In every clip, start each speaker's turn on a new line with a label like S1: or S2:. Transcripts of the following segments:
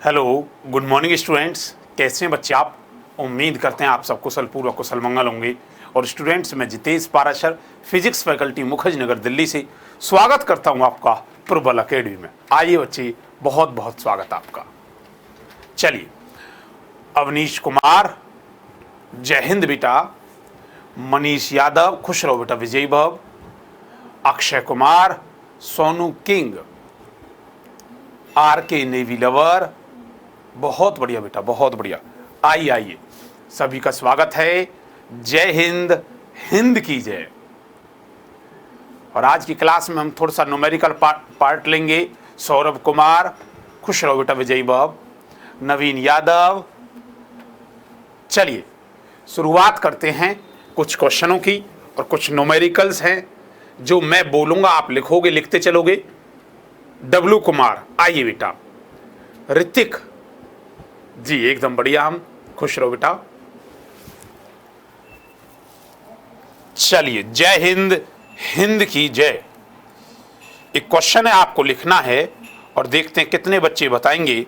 S1: Hello, good morning students. कैसे हैं बच्चे आप? उम्मीद करते हैं आप सब कुशल पूर्वक कुशल मंगल होंगे। और स्टूडेंट्स, मैं जितेश पाराशर, फिजिक्स फैकल्टी मुखर्जी दिल्ली से स्वागत करता हूं आपका प्रबल अकेडमी में। आइए बच्चे, बहुत बहुत स्वागत आपका। चलिए, अवनीश कुमार, जय हिंद बेटा। मनीष यादव, खुश रहो बेटा, विजयी भव। अक्षय कुमार, सोनू किंग, आर के नेवी लवर, बहुत बढ़िया बेटा, बहुत बढ़िया। आइए आइए, सभी का स्वागत है। जय हिंद, हिंद की जय। और आज की क्लास में हम थोड़ा सा न्यूमेरिकल पार्ट लेंगे। सौरभ कुमार, खुश रहो बेटा, विजयी भव। नवीन यादव। चलिए शुरुआत करते हैं कुछ क्वेश्चनों की, और कुछ न्यूमेरिकल्स हैं जो मैं बोलूंगा, आप लिखोगे, लिखते चलोगे। डब्लू कुमार, आइए बेटा। ऋतिक जी, एकदम बढ़िया, हम खुश रहो बेटा। चलिए, जय हिंद, हिंद की जय। एक क्वेश्चन है, आपको लिखना है और देखते हैं कितने बच्चे बताएंगे।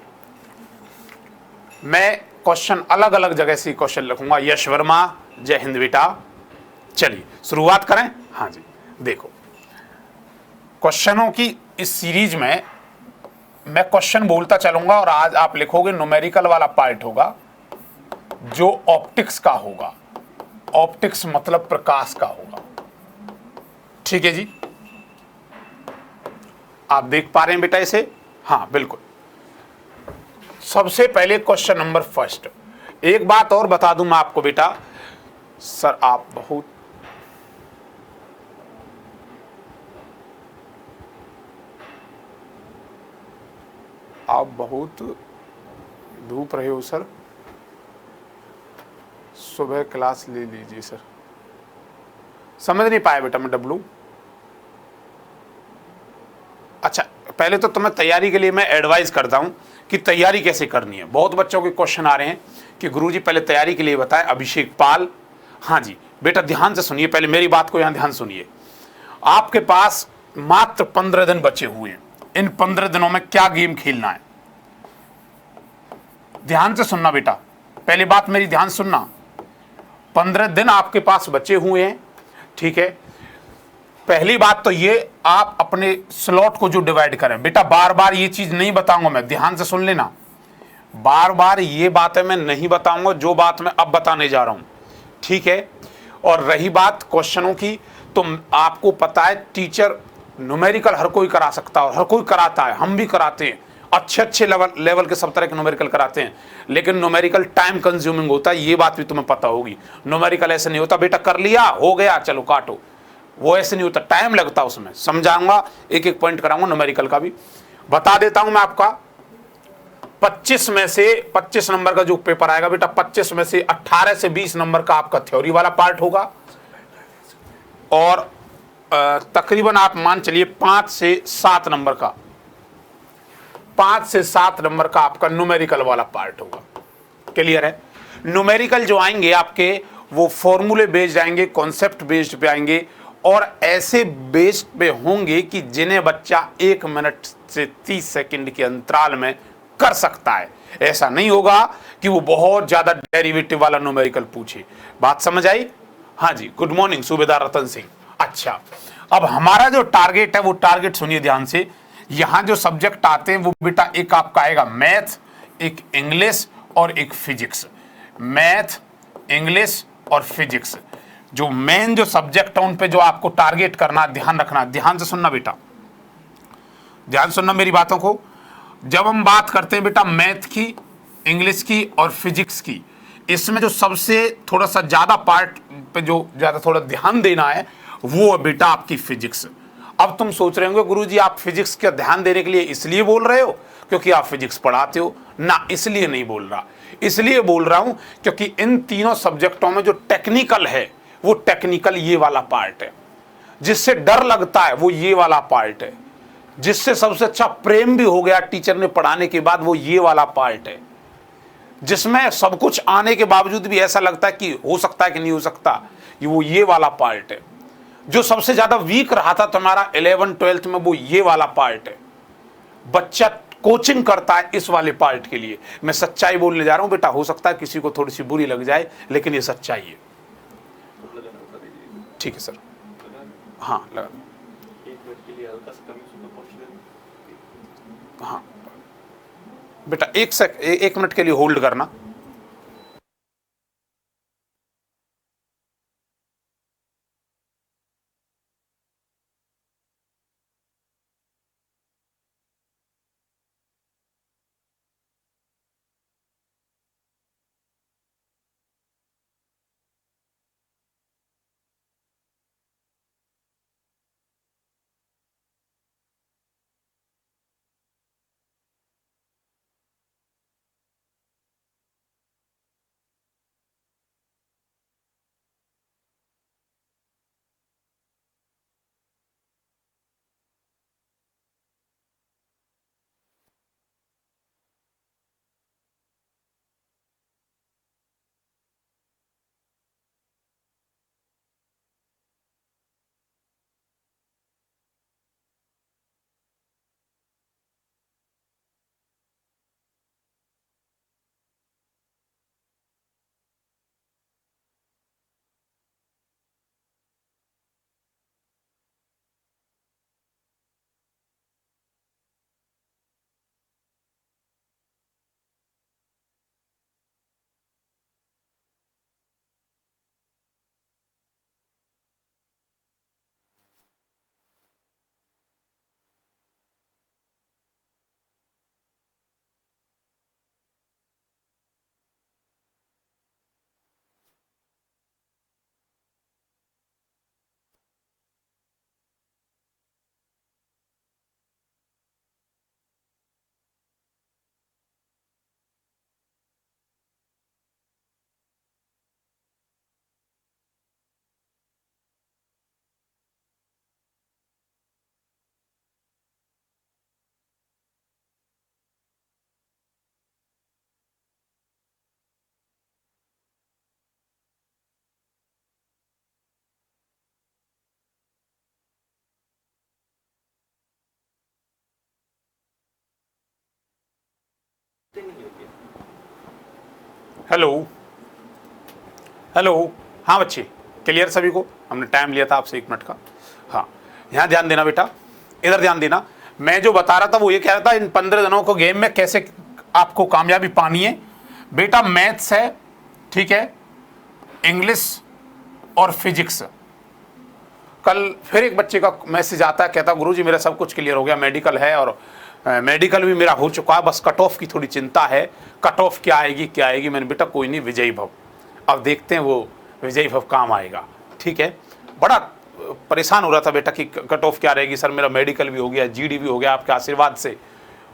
S1: मैं क्वेश्चन अलग अलग जगह से क्वेश्चन लिखूंगा। यश वर्मा, जय हिंद बेटा। चलिए शुरुआत करें। हाँ जी, देखो, क्वेश्चनों की इस सीरीज में मैं क्वेश्चन बोलता चलूंगा और आज आप लिखोगे। न्यूमेरिकल वाला पार्ट होगा जो ऑप्टिक्स का होगा। ऑप्टिक्स मतलब प्रकाश का होगा। ठीक है जी, आप देख पा रहे हैं बेटा इसे? हाँ बिल्कुल। सबसे पहले क्वेश्चन नंबर फर्स्ट। एक बात और बता दूं मैं आपको बेटा, सर आप बहुत धूप रहे हो सर, सुबह क्लास ले लीजिए सर। समझ नहीं पाया बेटा मैं, डब्लू। अच्छा, पहले तो तुम्हें तैयारी के लिए मैं एडवाइस करता हूं कि तैयारी कैसे करनी है। बहुत बच्चों के क्वेश्चन आ रहे हैं कि गुरुजी पहले तैयारी के लिए बताएं। अभिषेक पाल, हाँ जी बेटा, ध्यान से सुनिए, पहले मेरी बात को यहां ध्यान सुनिए। आपके पास मात्र 15 दिन बचे हुए हैं। इन 15 दिनों में क्या गेम खेलना है, ध्यान से सुनना बेटा। पहली बात मेरी ध्यान सुनना। 15 दिन आपके पास बचे हुए हैं, ठीक है। पहली बात तो ये, आप अपने स्लॉट को जो डिवाइड करें बेटा। बार बार ये चीज नहीं बताऊंगा मैं, ध्यान से सुन लेना। बार बार ये बातें मैं नहीं बताऊंगा जो बात मैं अब बताने जा रहा हूं, ठीक है। और रही बात क्वेश्चनों की, तो आपको पता है टीचर न्यूमेरिकल हर कोई करा सकता है और हर कोई कराता है, हम भी कराते हैं। अच्छे अच्छे लेवल के सब तरह के न्यूमेरिकल कराते हैं, लेकिन न्यूमेरिकल टाइम कंज्यूमिंग होता है, ये बात भी तुम्हें पता होगी। न्यूमेरिकल ऐसे नहीं होता बेटा, कर लिया हो गया चलो काटो, वो ऐसे नहीं होता, टाइम लगता उसमें। समझाऊंगा, एक एक पॉइंट कराऊंगा। न्यूमेरिकल का भी बता देता हूं मैं आपका। 25 में से 25 नंबर का जो पेपर आएगा बेटा, 25 में से 18 से 20 नंबर का आपका थ्योरी वाला पार्ट होगा, और तकरीबन आप मान चलिए 5 से 7 नंबर का, 5 से 7 नंबर का आपका न्यूमेरिकल वाला पार्ट होगा। क्लियर है? न्यूमेरिकल जो आएंगे आपके, वो फॉर्मूले बेस्ड आएंगे, कॉन्सेप्ट बेस्ड पे आएंगे, और ऐसे बेस्ड पे होंगे कि जिन्हें बच्चा 1 मिनट से 30 सेकंड के अंतराल में कर सकता है। ऐसा नहीं होगा कि वो बहुत ज्यादा डेरिवेटिव वाला न्यूमेरिकल पूछे। बात समझ आई? हाँ जी, गुड मॉर्निंग सूबेदार रतन सिंह। अच्छा, अब हमारा जो टारगेट है, वो टारगेट सुनिए ध्यान से। यहां जो सब्जेक्ट आते हैं वो बेटा, एक आपका आएगा मैथ, एक इंग्लिश और एक फिजिक्स। मैथ, इंग्लिश और फिजिक्स, जो मेन जो सब्जेक्ट है उन पे जो आपको टारगेट करना, ध्यान रखना। ध्यान से सुनना बेटा, ध्यान सुनना मेरी बातों को। जब हम बात करते हैं बेटा मैथ की, इंग्लिश की और फिजिक्स की, इसमें जो सबसे थोड़ा सा ज्यादा पार्ट पे जो ज्यादा थोड़ा ध्यान देना है, वो है बेटा आपकी फिजिक्स। अब तुम सोच रहे होंगे गुरुजी आप फिजिक्स का ध्यान देने के लिए इसलिए बोल रहे हो क्योंकि आप फिजिक्स पढ़ाते हो ना? इसलिए नहीं बोल रहा, इसलिए बोल रहा हूं क्योंकि इन तीनों सब्जेक्टों में जो टेक्निकल है, वो टेक्निकल ये वाला पार्ट है। जिससे डर लगता है वो ये वाला पार्ट है। जिससे सबसे अच्छा प्रेम भी हो गया टीचर ने पढ़ाने के बाद, वो ये वाला पार्ट है। जिसमें सब कुछ आने के बावजूद भी ऐसा लगता है कि हो सकता है कि नहीं हो सकता, वो ये वाला पार्ट है। जो सबसे ज्यादा वीक रहा था तुम्हारा 11th 12th में, वो ये वाला पार्ट है। बच्चा कोचिंग करता है इस वाले पार्ट के लिए। मैं सच्चाई बोलने जा रहा हूं बेटा, हो सकता है किसी को थोड़ी सी बुरी लग जाए, लेकिन ये सच्चाई है। ठीक है सर, हाँ लगा। हाँ बेटा, एक मिनट के लिए होल्ड करना। हेलो हेलो, हाँ बच्चे क्लियर सभी को? हमने टाइम लिया था आपसे 1 मिनट का। हाँ, यहाँ ध्यान देना बेटा, इधर ध्यान देना। मैं जो बता रहा था वो ये कह रहा था इन 15 दिनों को गेम में कैसे आपको कामयाबी पानी है। बेटा मैथ्स है, ठीक है, इंग्लिश और फिजिक्स। कल फिर एक बच्चे का मैसेज आता है, कहता गुरुजी मेरा सब कुछ क्लियर हो गया, मेडिकल है और मेडिकल भी मेरा हो चुका है, बस कट ऑफ की थोड़ी चिंता है, कट ऑफ क्या आएगी। मैंने बेटा कोई नहीं, विजयी भव, अब देखते हैं वो विजयी भव काम आएगा। ठीक है, बड़ा परेशान हो रहा था बेटा कि कट ऑफ क्या रहेगी सर, मेरा मेडिकल भी हो गया, जीडी भी हो गया आपके आशीर्वाद से।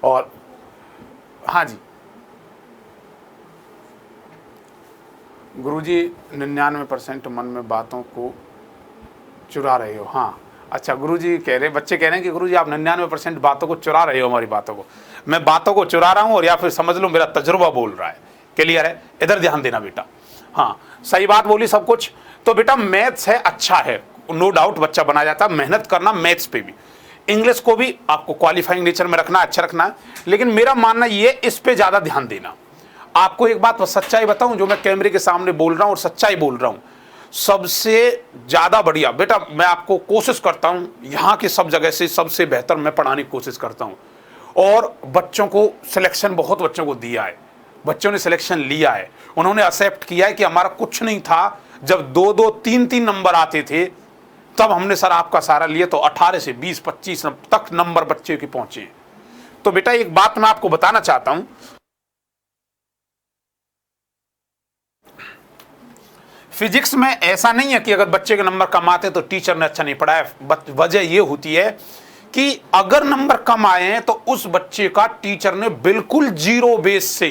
S1: और हाँ जी गुरुजी 99% मन में बातों को चुरा रहे हो। हाँ अच्छा, गुरुजी कह रहे, बच्चे कह रहे हैं कि गुरुजी आप 99% बातों को चुरा रहे हो हमारी बातों को। मैं बातों को चुरा रहा हूँ और या फिर समझ लो मेरा तजुर्बा बोल रहा है। क्लियर है? इधर ध्यान देना बेटा। हाँ सही बात बोली सब कुछ। तो बेटा मैथ्स है, अच्छा है, नो डाउट बच्चा बना जाता, मेहनत करना मैथ्स पे भी। इंग्लिश को भी आपको क्वालिफाइंग नेचर में रखना, अच्छा रखना है, लेकिन मेरा मानना ये इस पे ज़्यादा ध्यान देना। आपको एक बात सच्चाई बताऊं, जो मैं कैमरे के सामने बोल रहा हूं और सच्चाई बोल रहा हूं, सबसे ज़्यादा बढ़िया बेटा मैं आपको कोशिश करता हूं, यहाँ की सब जगह से सबसे बेहतर मैं पढ़ाने की कोशिश करता हूं। और बच्चों को सिलेक्शन बहुत बच्चों को दिया है, बच्चों ने सिलेक्शन लिया है, उन्होंने एक्सेप्ट किया है कि हमारा कुछ नहीं था। जब 2-2, 3-3 नंबर आते थे तब हमने सर आपका सारा लिए, तो 18 से 20-25 तक नंबर बच्चे के पहुंचे। तो बेटा एक बात मैं आपको बताना चाहता हूं, फिजिक्स में ऐसा नहीं है कि अगर बच्चे के नंबर कम आते तो टीचर ने अच्छा नहीं पढ़ाया। वजह यह होती है कि अगर नंबर कम आए हैं तो उस बच्चे का टीचर ने बिल्कुल जीरो बेस से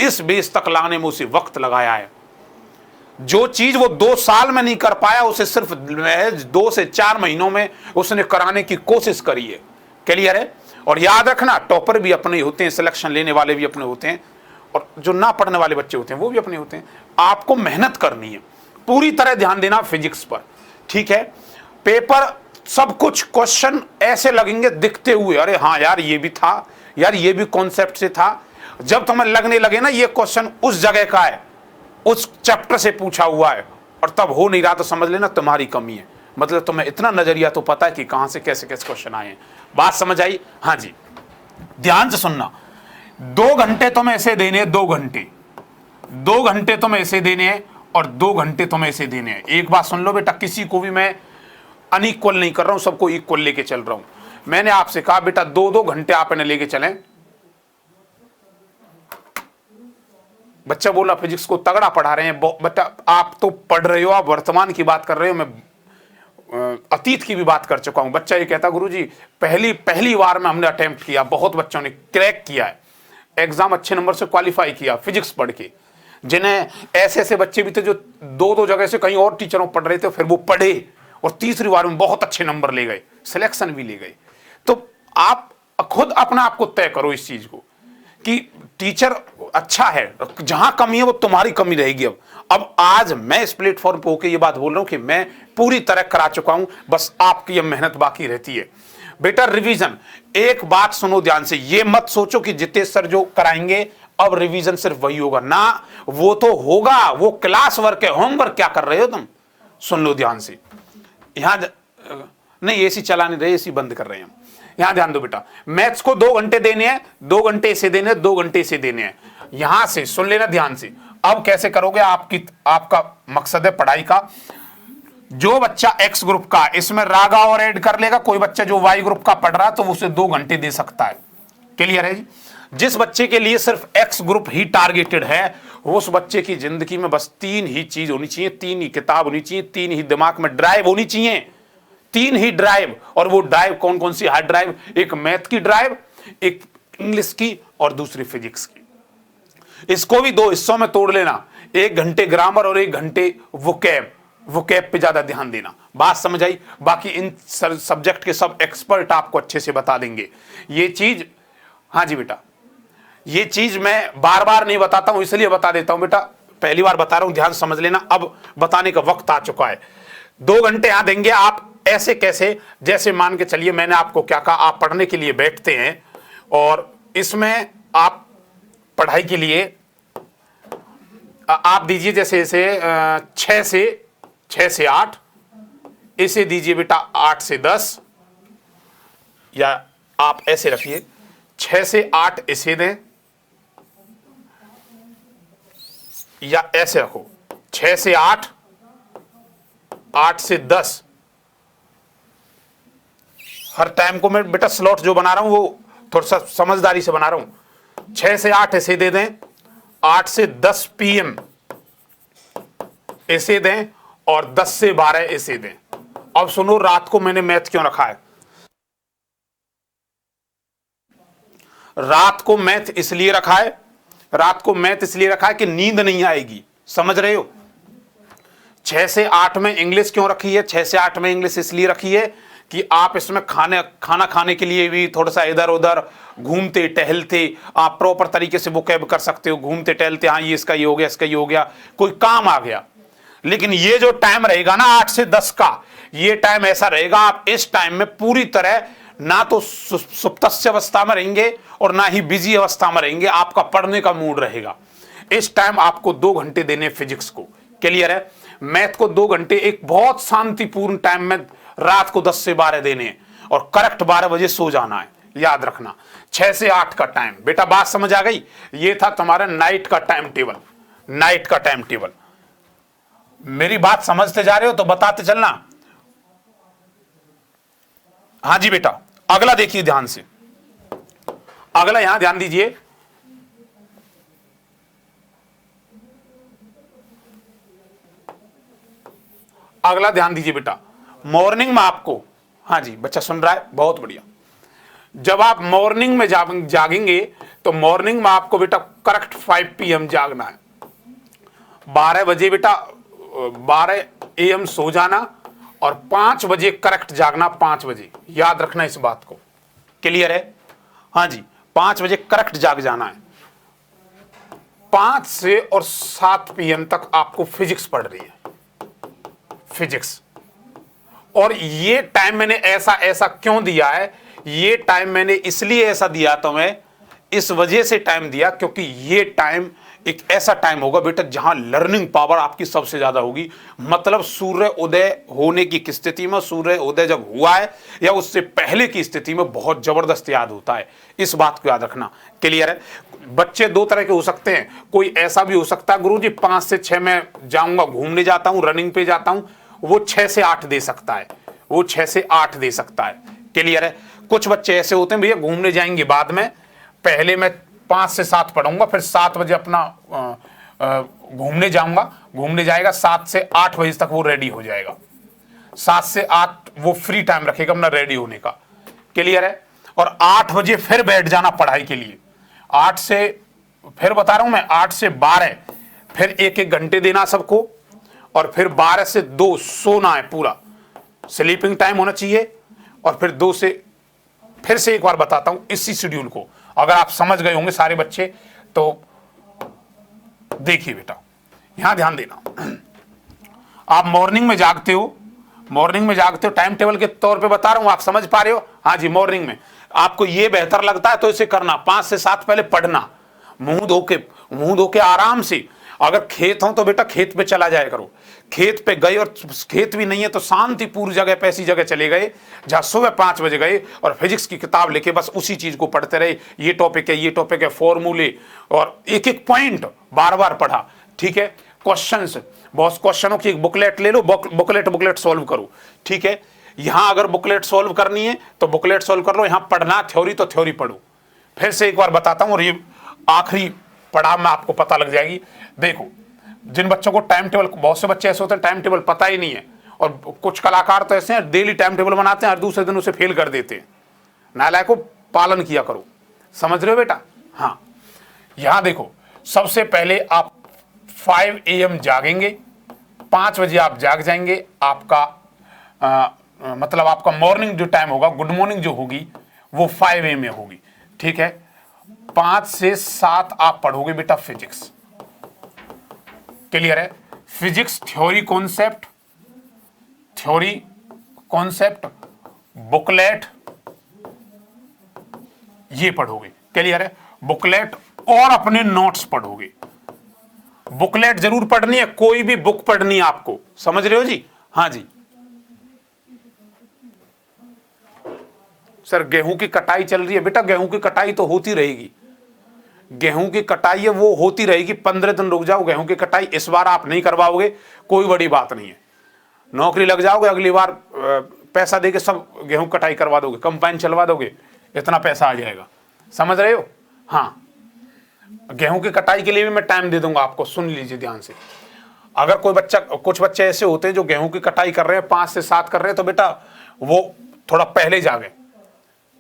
S1: इस बेस तक लाने में उसे वक्त लगाया है। जो चीज वो 2 साल में नहीं कर पाया, उसे सिर्फ 2 से 4 महीनों में उसने कराने की कोशिश करी है। क्लियर है? और याद रखना, टॉपर भी अपने होते हैं, सिलेक्शन लेने वाले भी अपने होते हैं, और जो ना पढ़ने वाले बच्चे होते हैं वो भी अपने होते हैं। आपको मेहनत करनी है, पूरी तरह ध्यान देना फिजिक्स पर। ठीक है, पेपर सब कुछ क्वेश्चन ऐसे लगेंगे दिखते हुए, अरे हाँ यार ये भी था, यार ये भी कॉन्सेप्ट से था। जब तुम्हें लगने लगे ना ये क्वेश्चन उस जगह का है, उस चैप्टर से पूछा हुआ है, और तब हो नहीं रहा, तो समझ लेना तुम्हारी कमी है। मतलब तुम्हें इतना नजरिया तो पता है कि कहां से कैसे कैसे क्वेश्चन आए हैं। बात समझ आई? हाँ जी, ध्यान से सुनना। 2 घंटे तुम्हें ऐसे देने हैं, 2 घंटे, 2 घंटे तुम्हें ऐसे देने हैं और 2 घंटे तुम्हें ऐसे देने हैं। एक बात सुन लो बेटा, किसी को भी मैं अनइक्वल नहीं कर रहा हूं, सबको इक्वल लेके चल रहा हूं। मैंने आपसे कहा बेटा 2-2 घंटे आप इन्हें लेके चलें। बच्चा बोला फिजिक्स को तगड़ा पढ़ा रहे हैं। बेटा आप तो पढ़ रहे हो, आप वर्तमान की बात कर रहे हो, मैं अतीत की भी बात कर चुका हूं। बच्चा ये कहता गुरुजी पहली बार में हमने अटेम्प्ट किया, बहुत बच्चों ने क्रैक किया है, एग्जाम अच्छे नंबर से क्वालिफाई किया फिजिक्स पढ़ के। जिन्हें ऐसे ऐसे बच्चे भी थे जो 2-2 जगह से कहीं और टीचरों पढ़ रहे थे, फिर वो पढ़े और तीसरी बार में बहुत अच्छे नंबर ले गए, सिलेक्शन भी ले गए। तो आप खुद अपना आप को तय करो इस चीज को कि टीचर अच्छा है, जहां कमी है वो तुम्हारी कमी रहेगी। अब आज मैं इस प्लेटफॉर्म पे होकर ये बात बोल रहा हूं कि मैं पूरी तरह करा चुका हूं, बस आपकी ये मेहनत बाकी रहती है। बेटा रिवीजन, एक बात सुनो ध्यान से, ये मत सोचो कि जितेश सर जो कराएंगे अब रिवीजन सिर्फ वही होगा ना, वो तो होगा, वो क्लास वर्क है, होमवर्क क्या कर रहे हो तुम, सुन लो ध्यान से। यहां नहीं, एसी चला नहीं रहे, एसी बंद कर रहे हैं हम। यहां ध्यान दो बेटा, मैथ्स को 2 घंटे देने हैं, 2 घंटे इसे देने हैं, 2 घंटे इसे देने हैं। यहां से सुन लेना ध्यान से। अब कैसे करोगे, आपका मकसद है पढ़ाई का। जो बच्चा एक्स ग्रुप का, इसमें रागा और ऐड कर लेगा। कोई बच्चा जो वाई ग्रुप का पढ़ रहा है तो उसे 2 घंटे दे सकता है। क्लियर है जी? जिस बच्चे के लिए सिर्फ एक्स ग्रुप ही टारगेटेड है, उस बच्चे की जिंदगी में बस 3 ही चीज होनी चाहिए, 3 ही किताब होनी चाहिए, 3 ही दिमाग में ड्राइव होनी चाहिए, 3 ही ड्राइव। और वो ड्राइव कौन कौन सी? हार्ड ड्राइव, एक मैथ की ड्राइव, एक इंग्लिश की और दूसरी फिजिक्स की। इसको भी 2 हिस्सों में तोड़ लेना, 1 घंटे ग्रामर और 1 घंटे वोकैब पे ज्यादा ध्यान देना। बात समझ आई? बाकी इन सब्जेक्ट के सब एक्सपर्ट आपको अच्छे से बता देंगे ये चीज। हाँ जी बेटा, ये चीज मैं बार बार नहीं बताता हूं, इसलिए बता देता हूं बेटा, पहली बार बता रहा हूं, ध्यान समझ लेना। अब बताने का वक्त आ चुका है। 2 घंटे यहां देंगे आप, ऐसे कैसे? जैसे मान के चलिए मैंने आपको क्या कहा, आप पढ़ने के लिए बैठते हैं और इसमें आप पढ़ाई के लिए आप दीजिए जैसे 6 से 8, इसे दीजिए बेटा 8 से 10, या आप ऐसे रखिए 6 से 8 इसे दें, या ऐसे रखो 6 से 8, 8 से 10। हर टाइम को मैं बेटा स्लॉट जो बना रहा हूं वो थोड़ा सा समझदारी से बना रहा हूं। 6 से 8 इसे दे दें, 8 से 10 PM इसे दें और 10 से 12 इसे दें। अब सुनो, रात को मैंने मैथ क्यों रखा है? रात को मैथ इसलिए रखा है, रात को मैथ इसलिए रखा है कि नींद नहीं आएगी, समझ रहे हो? 6 से 8 में इंग्लिश क्यों रखी है? 6 से 8 में इंग्लिश इसलिए रखी है कि आप इसमें खाना खाने के लिए भी थोड़ा सा इधर उधर घूमते टहलते आप प्रॉपर तरीके से वोकैब कर सकते हो। घूमते टहलते, हाँ ये इसका ये हो गया, इसका ये हो गया, कोई काम आ गया। लेकिन ये जो टाइम रहेगा ना 8 से 10 का, ये टाइम ऐसा रहेगा, आप इस टाइम में पूरी तरह ना तो सुप्तस्य अवस्था में रहेंगे और ना ही बिजी अवस्था में रहेंगे, आपका पढ़ने का मूड रहेगा। इस टाइम आपको 2 घंटे देने फिजिक्स को। क्लियर है? मैथ को 2 घंटे एक बहुत शांतिपूर्ण टाइम में रात को 10 से 12 देने हैं और करेक्ट 12 बजे सो जाना है, याद रखना। 6 से 8 का टाइम। बेटा बात समझ आ गई? ये था तुम्हारा नाइट का टाइम टेबल, नाइट का टाइम टेबल। मेरी बात समझते जा रहे हो तो बताते चलना। हाँ जी बेटा, अगला देखिए ध्यान से, अगला यहां ध्यान दीजिए। अगला ध्यान दीजिए बेटा, मॉर्निंग में आपको, हाँ जी बच्चा सुन रहा है, बहुत बढ़िया। जब आप मॉर्निंग में जागेंगे तो मॉर्निंग में आपको बेटा करेक्ट 5 PM जागना है। 12 बजे बेटा 12 AM सो जाना और 5 बजे करेक्ट जागना, 5 बजे, याद रखना इस बात को। क्लियर है? हाँ जी, 5 बजे करेक्ट जाग जाना है। 5 से और 7 PM तक आपको फिजिक्स पढ़ रही है, फिजिक्स। और ये टाइम मैंने ऐसा ऐसा क्यों दिया है, ये टाइम मैंने इसलिए ऐसा दिया तुम्हें, इस वजह से टाइम दिया क्योंकि ये टाइम एक ऐसा टाइम होगा बेटा जहां लर्निंग पावर आपकी सबसे ज्यादा होगी। मतलब सूर्य उदय होने की स्थिति में, सूर्य उदय जब हुआ है या उससे पहले की स्थिति में बहुत जबरदस्त याद होता है। इस बात को याद रखना। क्लियर है? बच्चे दो तरह के हो सकते हैं। कोई ऐसा भी हो सकता है गुरुजी 5 से 6 में जाऊंगा, घूमने जाता हूं, रनिंग पे जाता हूं, वो 6 से 8 दे सकता है, वो 6 से 8 दे सकता है। क्लियर है? कुछ बच्चे ऐसे होते हैं भैया घूमने जाएंगे बाद में, पहले मैं 5 से 7 पढ़ूंगा, फिर 7 बजे अपना घूमने जाऊंगा, घूमने जाएगा 7 से 8 बजे तक वो रेडी हो जाएगा, 7 से 8 वो फ्री टाइम रखेगा अपना रेडी होने का। क्लियर है? और 8 बजे फिर बैठ जाना पढ़ाई के लिए, 8 से, फिर बता रहा हूं मैं, 8 से 12 फिर 1-1 घंटे देना सबको, और फिर 12 से 2 सोना है, पूरा स्लीपिंग टाइम होना चाहिए, और फिर 2 से, फिर से एक बार बताता हूं इसी शेड्यूल को, अगर आप समझ गए होंगे सारे बच्चे तो देखिए बेटा, यहां ध्यान देना। आप मॉर्निंग में जागते हो, मॉर्निंग में जागते हो, टाइम टेबल के तौर पे बता रहा हूं, आप समझ पा रहे हो? हाँ जी, मॉर्निंग में आपको ये बेहतर लगता है तो इसे करना, 5 से 7 पहले पढ़ना, मुंह धो के आराम से। अगर खेत हो तो बेटा खेत पे चला जाया करो, खेत पे गए और खेत भी नहीं है तो शांतिपूर्ण जगह पे, ऐसी जगह चले गए जहां सुबह 5 बजे गए और फिजिक्स की किताब लेके बस उसी चीज को पढ़ते रहे, ये टॉपिक है, ये टॉपिक है, फॉर्मूले, और एक एक पॉइंट बार बार पढ़ा। ठीक है? क्वेश्चंस, बहुत क्वेश्चनों की एक बुकलेट ले लो, बुकलेट सॉल्व करो। ठीक है? यहां अगर बुकलेट सॉल्व करनी है तो बुकलेट सॉल्व कर लो, यहां पढ़ना थ्योरी तो थ्योरी पढ़ो। फिर से एक बार बताता हूं और ये आखिरी पड़ाव में आपको पता लग जाएगी। देखो, जिन बच्चों को टाइम टेबल, बहुत से बच्चे ऐसे होते हैं टाइम टेबल पता ही नहीं है, और कुछ कलाकार तो ऐसे हैं डेली टाइम टेबल बनाते हैं और दूसरे दिन उसे फेल कर देते हैं। नालायक को पालन किया करो। समझ रहे हो बेटा? हाँ, यहां देखो, सबसे पहले आप 5 AM जागेंगे, 5 बजे आप जाग जाएंगे, आपका मतलब आपका मॉर्निंग जो टाइम होगा, गुड मॉर्निंग जो होगी वो 5 AM में होगी। ठीक है? 5 से 7 आप पढ़ोगे बेटा फिजिक्स। क्लियर है? फिजिक्स थ्योरी कॉन्सेप्ट बुकलेट ये पढ़ोगे। क्लियर है? बुकलेट और अपने नोट्स पढ़ोगे। बुकलेट जरूर पढ़नी है, कोई भी बुक पढ़नी है आपको। समझ रहे हो जी? हाँ जी। सर गेहूं की कटाई चल रही है, बेटा गेहूं की कटाई तो होती रहेगी, गेहूं की कटाई है वो होती रहेगी। 15 दिन रुक जाओ, गेहूं की कटाई इस बार आप नहीं करवाओगे, कोई बड़ी बात नहीं है। नौकरी लग जाओगे, अगली बार पैसा देके सब गेहूं कटाई करवा दोगे, कंपाइन चलवा दोगे, इतना पैसा आ जाएगा। समझ रहे हो? हाँ, गेहूं की कटाई के लिए भी मैं टाइम दे दूंगा आपको, सुन लीजिए ध्यान से। अगर कोई बच्चा, कुछ बच्चे ऐसे होते हैं जो गेहूं की कटाई कर रहे हैं, 5 से 7 कर रहे हैं, तो बेटा वो थोड़ा पहले जागे।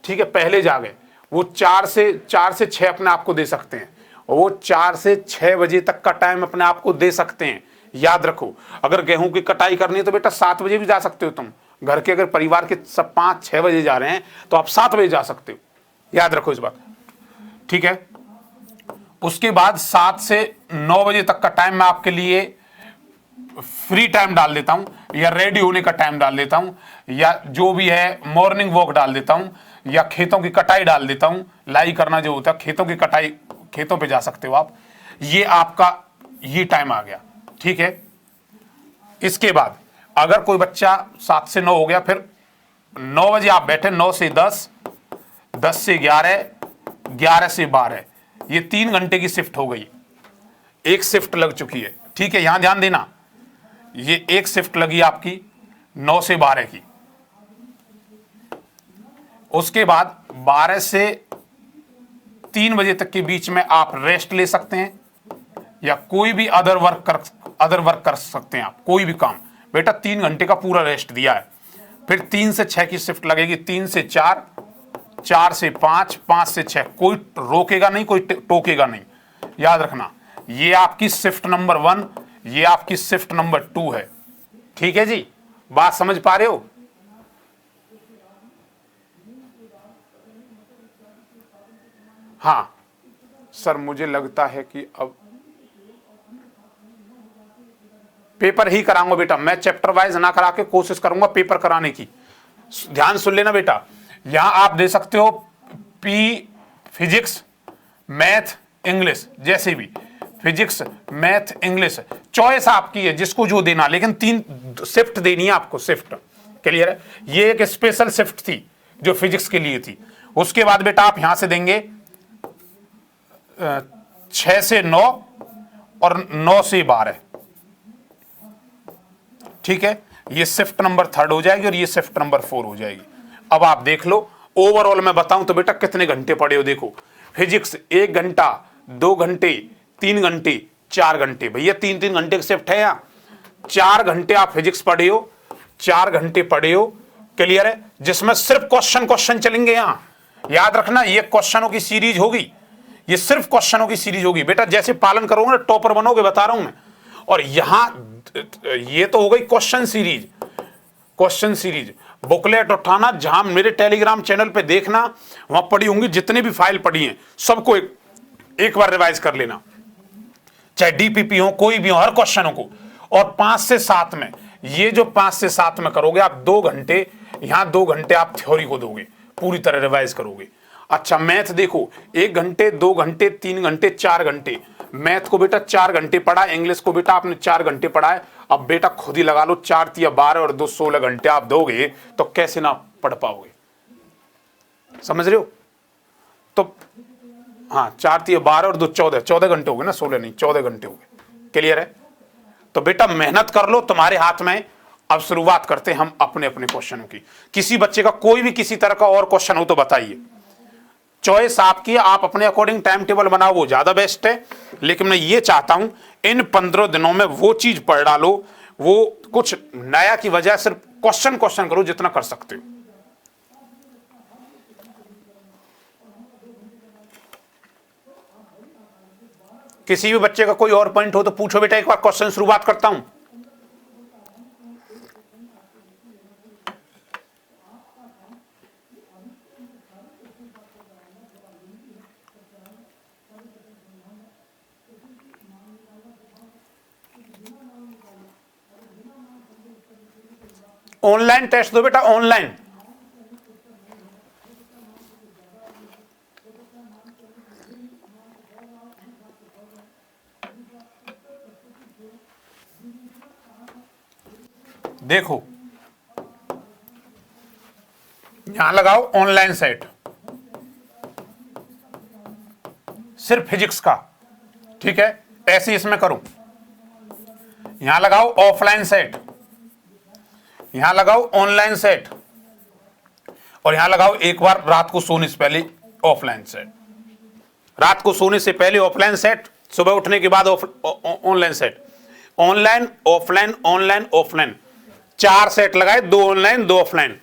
S1: ठीक है? पहले जागे, वो 4 से 6 अपने आप को दे सकते हैं, वो 4 से 6 बजे तक का टाइम अपने आप को दे सकते हैं। याद रखो, अगर गेहूं की कटाई करनी है तो बेटा 7 बजे भी जा सकते हो तुम। घर के अगर परिवार के सब 5-6 बजे जा रहे हैं तो आप 7 बजे जा सकते हो। याद रखो इस बात। ठीक है? उसके बाद 7 से 9 बजे तक का टाइम मैं आपके लिए फ्री टाइम डाल देता हूं, या रेडी होने का टाइम डाल देता हूं, या जो भी है मॉर्निंग वॉक डाल देता हूं, या खेतों की कटाई डाल देता हूं। लाई करना जो होता है, खेतों की कटाई, खेतों पे जा सकते हो आप। ये आपका ये टाइम आ गया। ठीक है? इसके बाद अगर कोई बच्चा 7 से 9 हो गया, फिर 9 बजे आप बैठे, 9 से 10, 10 से 11, 11 से 12, ये 3 घंटे की शिफ्ट हो गई, एक शिफ्ट लग चुकी है। ठीक है? यहां ध्यान देना, ये एक शिफ्ट लगी आपकी 9 से 12 की। उसके बाद 12 से 3 बजे तक के बीच में आप रेस्ट ले सकते हैं, या कोई भी अदर वर्क कर सकते हैं आप, कोई भी काम। बेटा 3 घंटे का पूरा रेस्ट दिया है। फिर 3 से 6 की शिफ्ट लगेगी, 3 से 4, 4 से 5, 5 से 6, कोई रोकेगा नहीं, कोई टोकेगा नहीं। याद रखना, ये आपकी शिफ्ट नंबर 1, ये आपकी शिफ्ट नंबर 2 है। ठीक है जी? बात समझ पा रहे हो? हाँ सर, मुझे लगता है कि अब पेपर ही कराऊंगा बेटा, मैं चैप्टर वाइज ना करा के कोशिश करूंगा पेपर कराने की। ध्यान सुन लेना बेटा, यहां आप दे सकते हो पी फिजिक्स मैथ इंग्लिश, जैसे भी फिजिक्स मैथ इंग्लिश, चॉइस आपकी है जिसको जो देना, लेकिन 3 शिफ्ट देनी है आपको, शिफ्ट। क्लियर है? ये एक स्पेशल शिफ्ट थी जो फिजिक्स के लिए थी। उसके बाद बेटा आप यहां से देंगे 6 से 9 और 9 से 12, ठीक है? ये शिफ्ट नंबर 3 हो जाएगी और ये शिफ्ट नंबर 4 हो जाएगी। अब आप देख लो ओवरऑल मैं बताऊं तो बेटा कितने घंटे पढ़े हो। देखो फिजिक्स 1 घंटा, 2 घंटे, 3 घंटे, 4 घंटे, भैया 3-3 घंटे की शिफ्ट है। यहाँ 4 घंटे आप फिजिक्स पढ़े हो, 4 घंटे पढ़े हो। क्लियर है? जिसमें सिर्फ क्वेश्चन चलेंगे। यहाँ याद रखना ये क्वेश्चनों की सीरीज होगी, ये सिर्फ क्वेश्चनों की सीरीज होगी बेटा। जैसे पालन करोगे ना टॉपर बनोगे, बता रहा हूं मैं। और यहां ये तो हो गई क्वेश्चन सीरीज। बुकलेट उठाना, जहां मेरे टेलीग्राम चैनल पे देखना, वहां पढ़ी होंगी जितनी भी फाइल पढ़ी हैं सबको एक बार रिवाइज कर लेना, चाहे डीपीपी हो कोई भी हो, हर क्वेश्चनों को। और 5 से 7 में, ये जो 5 से 7 में करोगे आप 2 घंटे, यहां 2 घंटे आप थ्योरी को दोगे, पूरी तरह रिवाइज करोगे। अच्छा मैथ देखो 1 घंटे, 2 घंटे, 3 घंटे, 4 घंटे। मैथ को बेटा 4 घंटे पढ़ा, इंग्लिश को बेटा आपने 4 घंटे पढ़ा है। अब बेटा खुद ही लगा लो, 4 तिया 12 और 2 16 घंटे आप दोगे तो कैसे ना पढ़ पाओगे, समझ रहे हो? तो हाँ 4 तिया 12 और 2 14 घंटे हो गए ना, 16 नहीं 14 घंटे हो गए। क्लियर है? तो बेटा मेहनत कर लो, तुम्हारे हाथ में। अब शुरुआत करते हैं हम अपने अपने क्वेश्चनों की। किसी बच्चे का कोई भी किसी तरह का और क्वेश्चन हो तो बताइए, चॉइस आपकी, आप अपने अकॉर्डिंग टाइम टेबल बनाओ, वो ज्यादा बेस्ट है। लेकिन मैं ये चाहता हूं इन 15 दिनों में वो चीज पढ़ डालो, वो कुछ नया की वजह सिर्फ क्वेश्चन करो जितना कर सकते हो। किसी भी बच्चे का कोई और पॉइंट हो तो पूछो बेटा, एक बार क्वेश्चन शुरुआत करता हूं। ऑनलाइन टेस्ट दो बेटा, ऑनलाइन। देखो यहां लगाओ ऑनलाइन सेट, सिर्फ फिजिक्स का, ठीक है? ऐसे इसमें करो। यहां लगाओ ऑफलाइन सेट, यहां लगाओ ऑनलाइन सेट, और यहां लगाओ एक बार रात को सोने से पहले ऑफलाइन सेट। रात को सोने से पहले ऑफलाइन सेट, सुबह उठने के बाद online set. Online offline online offline, 4 set लगाए, 2 ऑनलाइन 2 ऑफलाइन,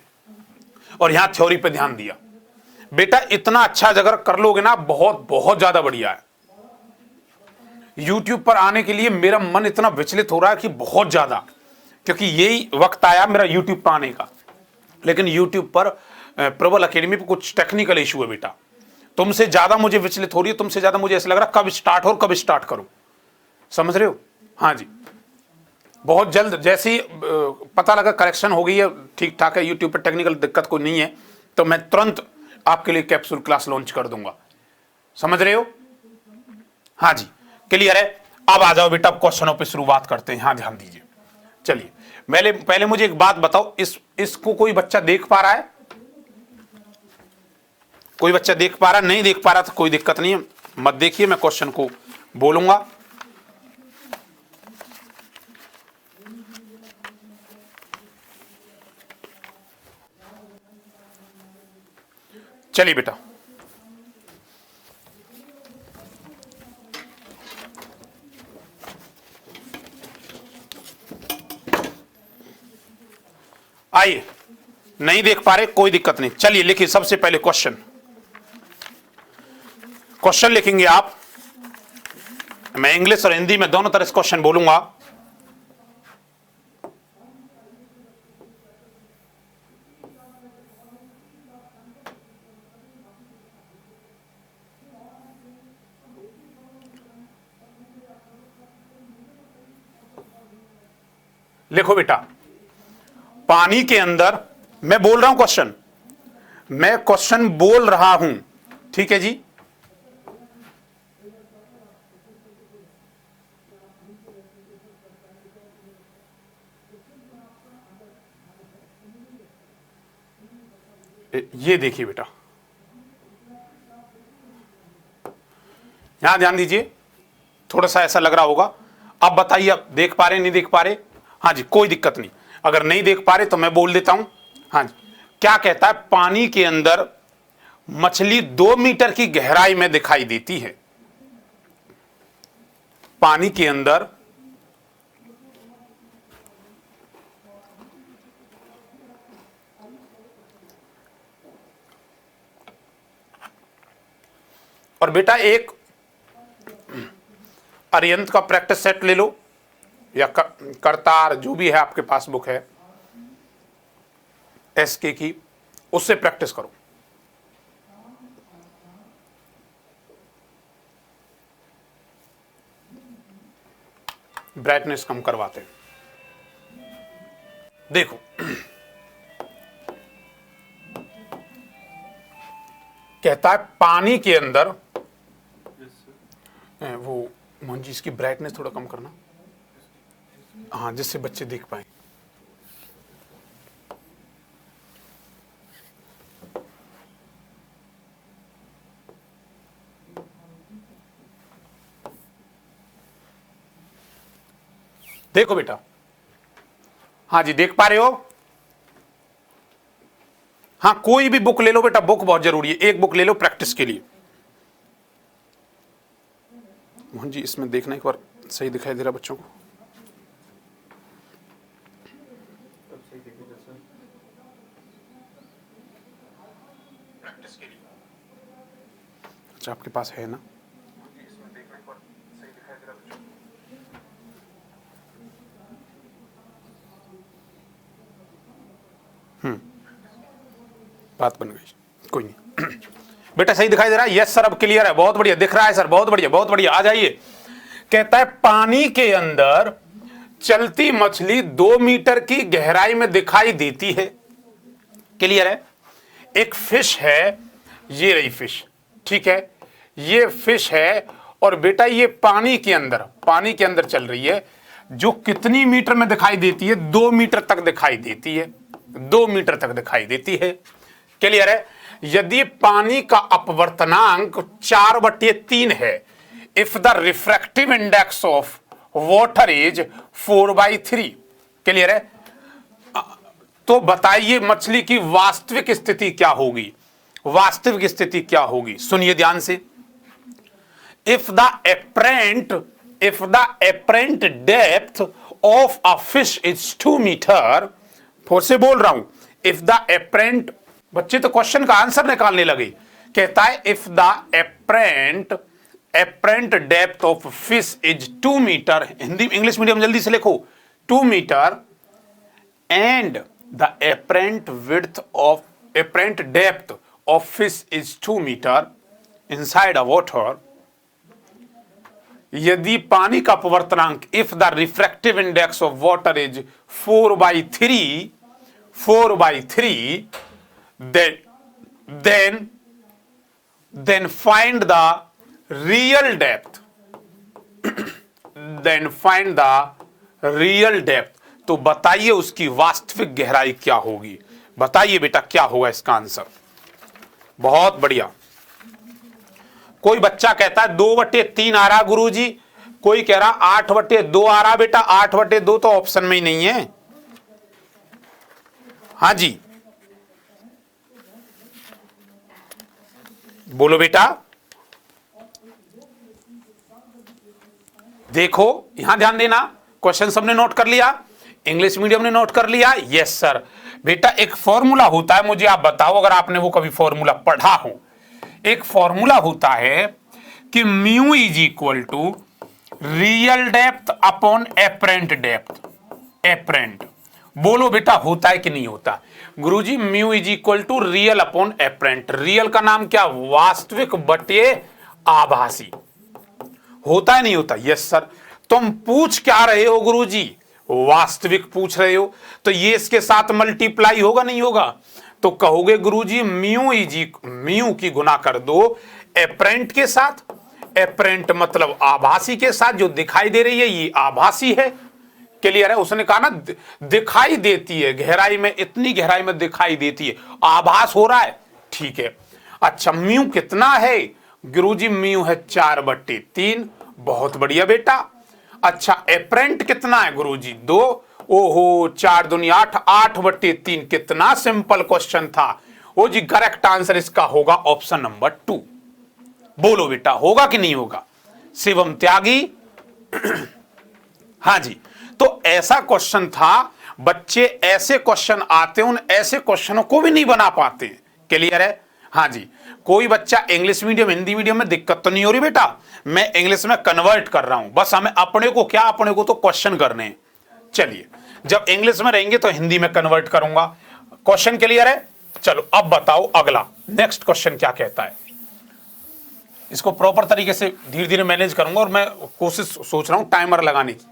S1: और यहां थ्योरी पे ध्यान दिया। बेटा इतना अच्छा अगर कर लोगे ना, बहुत बहुत ज्यादा बढ़िया है। YouTube पर आने के लिए मेरा मन इतना विचलित हो रहा है कि बहुत ज्यादा, क्योंकि यही वक्त आया मेरा YouTube पर आने का। लेकिन YouTube पर प्रबल अकेडमी पर कुछ टेक्निकल इशू है बेटा, तुमसे ज्यादा मुझे विचलित हो रही है, तुमसे ज्यादा मुझे ऐसा लग रहा है कब स्टार्ट हो और कब स्टार्ट करो, समझ रहे हो? हाँ जी, बहुत जल्द जैसे ही पता लगा करेक्शन हो गई है, ठीक ठाक है, यूट्यूब पर टेक्निकल दिक्कत कोई नहीं है, तो मैं तुरंत आपके लिए कैप्सूल क्लास लॉन्च कर दूंगा, समझ रहे हो? हाँ जी क्लियर है। अब आ जाओ बेटा, क्वेश्चनों पे शुरुआत करते हैं। हाँ ध्यान दीजिए। चलिए पहले मुझे एक बात बताओ, इसको कोई बच्चा देख पा रहा है? कोई बच्चा देख पा रहा है? नहीं देख पा रहा तो कोई दिक्कत नहीं है, मत देखिए, मैं क्वेश्चन को बोलूंगा। चलिए बेटा, आइए, नहीं देख पा रहे कोई दिक्कत नहीं। चलिए लिखिए, सबसे पहले क्वेश्चन लिखेंगे आप। मैं इंग्लिश और हिंदी में दोनों तरह से क्वेश्चन बोलूंगा। लिखो बेटा, पानी के अंदर, मैं बोल रहा हूं क्वेश्चन, मैं क्वेश्चन बोल रहा हूं, ठीक है जी। ये देखिए बेटा, यहां ध्यान दीजिए, थोड़ा सा ऐसा लग रहा होगा। अब बताइए, अब देख पा रहे नहीं देख पा रहे? हाँ जी, कोई दिक्कत नहीं, अगर नहीं देख पा रहे तो मैं बोल देता हूं। हाँ जी, क्या कहता है, पानी के अंदर मछली 2 मीटर की गहराई में दिखाई देती है। पानी के अंदर और बेटा एक अरिहंत का प्रैक्टिस सेट ले लो, या करतार जो भी है आपके पास बुक है एसके की, उससे प्रैक्टिस करो। ब्राइटनेस कम करवाते हैं। देखो कहता है पानी के अंदर, वो मोहन जी इसकी ब्राइटनेस थोड़ा कम करना, हाँ, जिससे बच्चे देख पाए। देखो बेटा, हाँ जी, देख पा रहे हो? हाँ, कोई भी बुक ले लो बेटा, बुक बहुत जरूरी है, एक बुक ले लो प्रैक्टिस के लिए। मोहन जी इसमें देखना एक बार, सही दिखाई दे रहा बच्चों को? प्रैक्टिस के लिए, अच्छा आपके पास है ना? इसमें देखना एक बार, सही दिखाई दे रहा बच्चों को? बात बन गई, कोई नहीं। बेटा सही दिखाई दे रहा है? यस सर, अब क्लियर है, बहुत बढ़िया दिख रहा है सर, बहुत बढ़िया बहुत बढ़िया। आ जाइए, कहता है पानी के अंदर चलती मछली 2 मीटर की गहराई में दिखाई देती है। क्लियर है? एक फिश है, ये रही फिश, ठीक है, ये फिश है, और बेटा ये पानी के अंदर चल रही है, जो कितनी मीटर में दिखाई देती है? 2 मीटर तक दिखाई देती है, 2 मीटर तक दिखाई देती है। क्लियर है? यदि पानी का अपवर्तनांक 4/3 है, if the refractive index of water is 4/3, clear है, तो बताइए मछली की वास्तविक स्थिति क्या होगी? वास्तविक स्थिति क्या होगी? सुनिए ध्यान से। If the apparent depth of a fish is 2 meter, फिर से बोल रहा हूं, इफ द apparent, बच्चे तो क्वेश्चन का आंसर निकालने लगे। कहता है if the apparent depth of fish is 2 meter, Hindi English medium जल्दी से लिखो, 2 meter, and the apparent depth of fish is 2 meter inside a water, यदि पानी का अपवर्तनांक, if the refractive index of water is 4/3, then find the real depth, तो बताइए उसकी वास्तविक गहराई क्या होगी? बताइए बेटा क्या होगा इसका आंसर? बहुत बढ़िया। कोई बच्चा कहता है 2/3 आ रहा गुरुजी, कोई कह रहा 8/2 आ रहा। बेटा 8/2 तो ऑप्शन में ही नहीं है। हाँ जी बोलो बेटा। देखो यहां ध्यान देना, क्वेश्चन सबने नोट कर लिया, इंग्लिश मीडियम ने नोट कर लिया? Yes sir. बेटा एक फॉर्मूला होता है, मुझे आप बताओ अगर आपने वो कभी फॉर्मूला पढ़ा हो। एक फॉर्मूला होता है कि mu is equal to real depth upon apparent depth. Apparent बोलो बेटा होता है कि नहीं होता? गुरुजी mu is equal to real upon apparent. Real का नाम क्या? वास्तविक बटे आभासी। होता है नहीं होता? Yes sir. तुम पूछ क्या रहे हो गुरुजी? वास्तविक पूछ रहे हो तो ये इसके साथ मल्टीप्लाई होगा नहीं होगा? तो कहोगे गुरुजी म्यू की गुना कर दो एपरेंट के साथ। एपरेंट मतलब आभासी के साथ, जो दिखाई दे रही है ये आभासी है। क्लियर है? उसने कहा ना दिखाई देती है, गहराई में, इतनी गहराई में दिखाई देती है, आभास हो रहा है। ठीक है, अच्छा म्यू कितना है गुरुजी? म्यू है 4/3। बहुत बढ़िया बेटा। अच्छा एपरेंट कितना है गुरुजी? 2। ओहो 4 दूनी 8, 8/3। कितना सिंपल क्वेश्चन था। ओ जी करेक्ट आंसर इसका होगा ऑप्शन नंबर 2। बोलो बेटा होगा कि नहीं होगा? शिवम त्यागी। हाँ जी, तो ऐसा क्वेश्चन था। बच्चे ऐसे क्वेश्चन आते हैं, उन ऐसे क्वेश्चनों को भी नहीं बना पाते। क्लियर है? हाँ जी, कोई बच्चा इंग्लिश मीडियम हिंदी मीडियम में दिक्कत तो नहीं हो रही बेटा? मैं इंग्लिश में कन्वर्ट कर रहा हूं, बस हमें अपने को क्या, अपने को तो क्वेश्चन करने हैं। चलिए जब इंग्लिश में रहेंगे तो हिंदी में कन्वर्ट करूंगा। क्वेश्चन क्लियर है? चलो अब बताओ अगला नेक्स्ट क्वेश्चन क्या कहता है। इसको प्रॉपर तरीके से धीरे धीरे मैनेज करूंगा और मैं कोशिश सोच रहा हूं टाइमर लगाने की,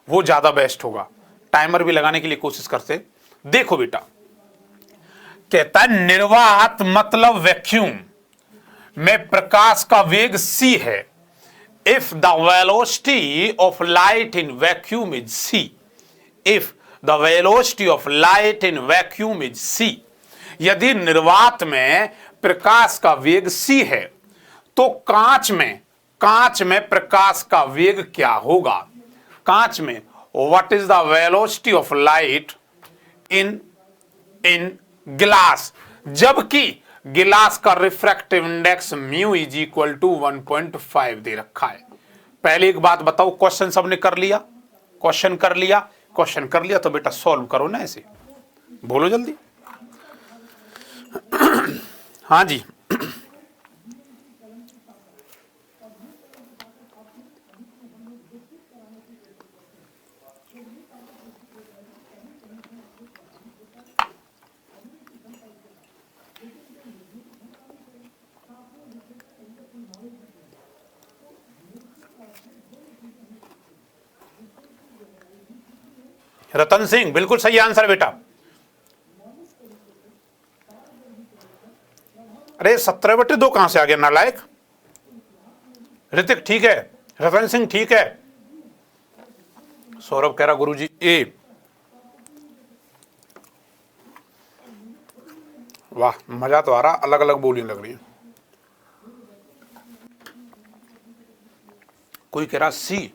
S1: वो ज्यादा बेस्ट होगा। टाइमर भी लगाने के लिए कोशिश करते। देखो बेटा कहता है निर्वात मतलब वैक्यूम में प्रकाश का वेग c है। If the velocity of light in vacuum is c, if the velocity of light in vacuum is c, यदि निर्वात में प्रकाश का वेग c है तो कांच में प्रकाश का वेग क्या होगा? कांच में what is the velocity of light in glass, जबकि गिलास का refractive index mu is equal to 1.5 दे रखा है। पहले एक बात बताओ, क्वेश्चन सबने कर लिया? क्वेश्चन कर लिया? क्वेश्चन कर लिया तो बेटा सॉल्व करो ना, ऐसे बोलो जल्दी। हाँ जी रतन सिंह बिल्कुल सही आंसर बेटा। अरे 17/2 कहां से आ गया नालायक? ऋतिक ठीक है, रतन सिंह ठीक है, सौरभ कह रहा गुरुजी ए। वाह मजा तो आ रहा, अलग अलग बोलियां लग रही हैं। कोई कह रहा सी।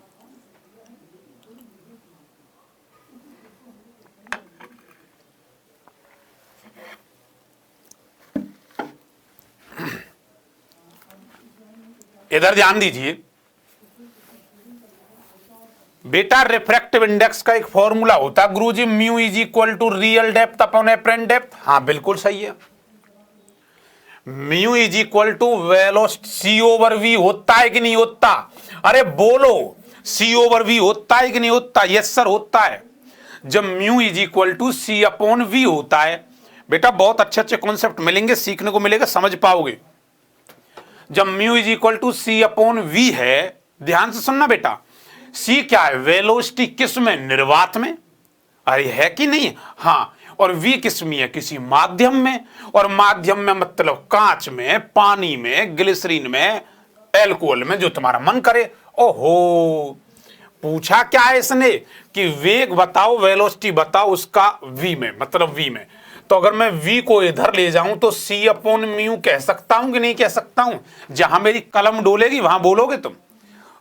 S1: इधर ध्यान दीजिए बेटा, रिफ्रैक्टिव इंडेक्स का एक फॉर्मूला होता है गुरुजी, mu is equal to real depth upon apparent depth. हाँ बिल्कुल सही है, mu is equal to velocity c over v होता है कि नहीं होता? अरे बोलो सी ओवर वी होता है कि नहीं होता? यस सर होता है। जब mu is equal to c upon v होता है बेटा, बहुत अच्छे अच्छे कॉन्सेप्ट मिलेंगे, सीखने को मिलेगा, समझ पाओगे। जब mu is equal to c upon v है, ध्यान से सुनना बेटा, सी क्या है? वेलोसिटी किस में? निर्वात में। अरे है कि नहीं? हाँ, और वी किस में है? किसी माध्यम में। और माध्यम में मतलब कांच में, पानी में, ग्लिसरीन में, एल्कोहल में, जो तुम्हारा मन करे। ओहो पूछा क्या है इसने कि वेग बताओ, वेलोसिटी बताओ उसका वी में, मतलब वी में। तो अगर मैं v को इधर ले जाऊं तो c अपॉन म्यू कह सकता हूं कि नहीं कह सकता हूं? जहां मेरी कलम डोलेगी वहां बोलोगे तुम,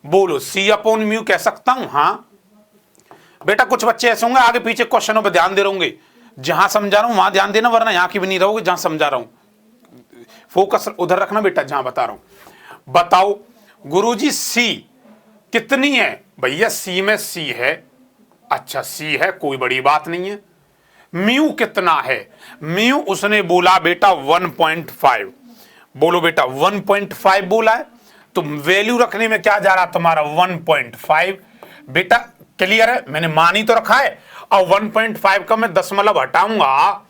S1: बोलो c अपॉन म्यू कह सकता हूं? हाँ बेटा, कुछ बच्चे ऐसे होंगे आगे पीछे क्वेश्चनों पे ध्यान दे रहोगे, जहां समझा रहा हूं वहां ध्यान देना, वरना यहां की भी नहीं रहोगे जहां समझा रहा हूं। फोकस उधर रखना बेटा जहां बता रहा हूं। बताओ गुरुजी c कितनी है? भैया c में c है। अच्छा c है, कोई बड़ी बात नहीं है। म्यू कितना है? म्यू उसने बोला बेटा 1.5। बोलो बेटा 1.5 बोला है, तो वैल्यू रखने में क्या जा रहा तुम्हारा? 1.5। बेटा क्लियर है, मैंने मान ही तो रखा है। और 1.5 का मैं दशमलव हटाऊंगा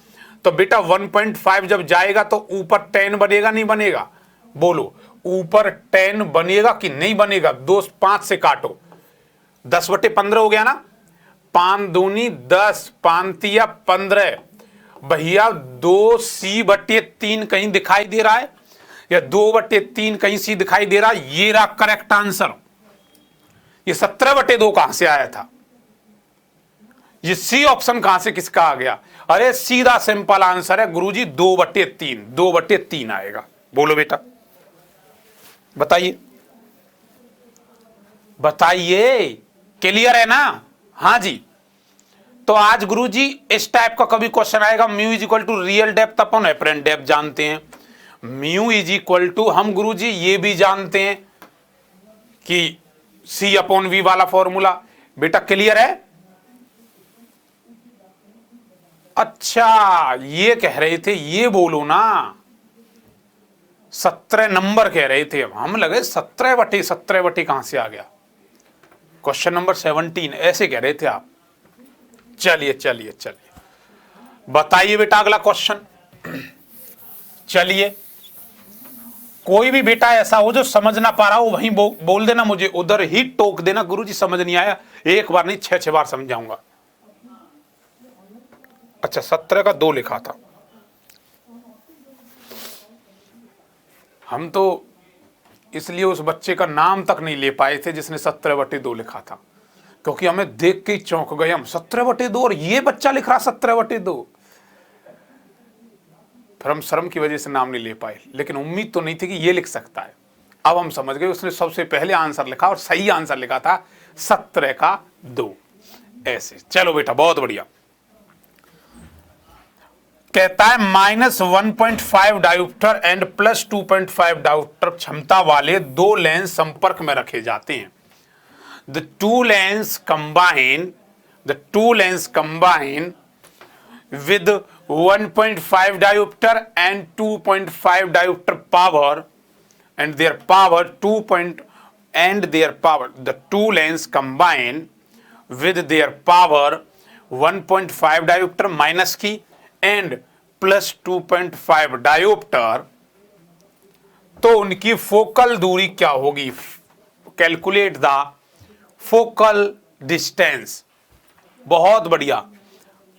S1: तो बेटा 1.5 जब जाएगा तो ऊपर 10 बनेगा नहीं बनेगा? बोलो ऊपर 10 बनेगा कि नहीं बनेगा? 2 5 से काटो, 10/15 हो गया ना। 5 दूनी 10, 5 तिया 15। भैया 2c/3 कहीं दिखाई दे रहा है या 2/3 कहीं सी दिखाई दे रहा है? ये रहा करेक्ट आंसर। ये 17/2 कहां से आया था? ये सी ऑप्शन कहां से किसका आ गया? अरे सीधा सिंपल आंसर है गुरुजी 2/3, 2/3 आएगा। बोलो बेटा, बताइए बताइए, क्लियर है ना? हाँ जी। तो आज गुरुजी इस टाइप का कभी क्वेश्चन आएगा, mu is equal to real depth upon apparent depth जानते हैं। म्यू इज इक्वल टू, हम गुरुजी ये भी जानते हैं कि C/V वाला फॉर्मूला। बेटा क्लियर है? अच्छा ये कह रहे थे, ये बोलो ना, 17 नंबर कह रहे थे। हम लगे 17/17 कहां से आ गया? क्वेश्चन नंबर 17 ऐसे कह रहे थे आप। चलिए चलिए चलिए, बताइए बेटा अगला क्वेश्चन। चलिए, कोई भी बेटा ऐसा हो जो समझ ना पा रहा हो वहीं बोल देना, मुझे उधर ही टोक देना, गुरुजी समझ नहीं आया। एक बार नहीं 6 बार समझाऊंगा। अच्छा 17 का 2 लिखा था, हम तो इसलिए उस बच्चे का नाम तक नहीं ले पाए थे जिसने 17/2 लिखा था, क्योंकि हमें देख के ही चौंक गए हम। 17/2 और ये बच्चा लिख रहा 17/2। फिर हम शर्म की वजह से नाम नहीं ले पाए, लेकिन उम्मीद तो नहीं थी कि ये लिख सकता है। अब हम समझ गए, उसने सबसे पहले आंसर लिखा और सही आंसर लिखा था 17 का 2। ऐसे चलो बेटा, बहुत बढ़िया। कहता है -1.5 डायोप्टर एंड +2.5 डायोप्टर क्षमता वाले 2 लेंस संपर्क में रखे जाते हैं। The two lens combine with 1.5 diopter and 2.5 diopter power, and their power the two lens combine with their power 1.5 diopter minus की and +2.5 diopter, तो उनकी फोकल दूरी क्या होगी? Calculate the focal distance. बहुत बढ़िया,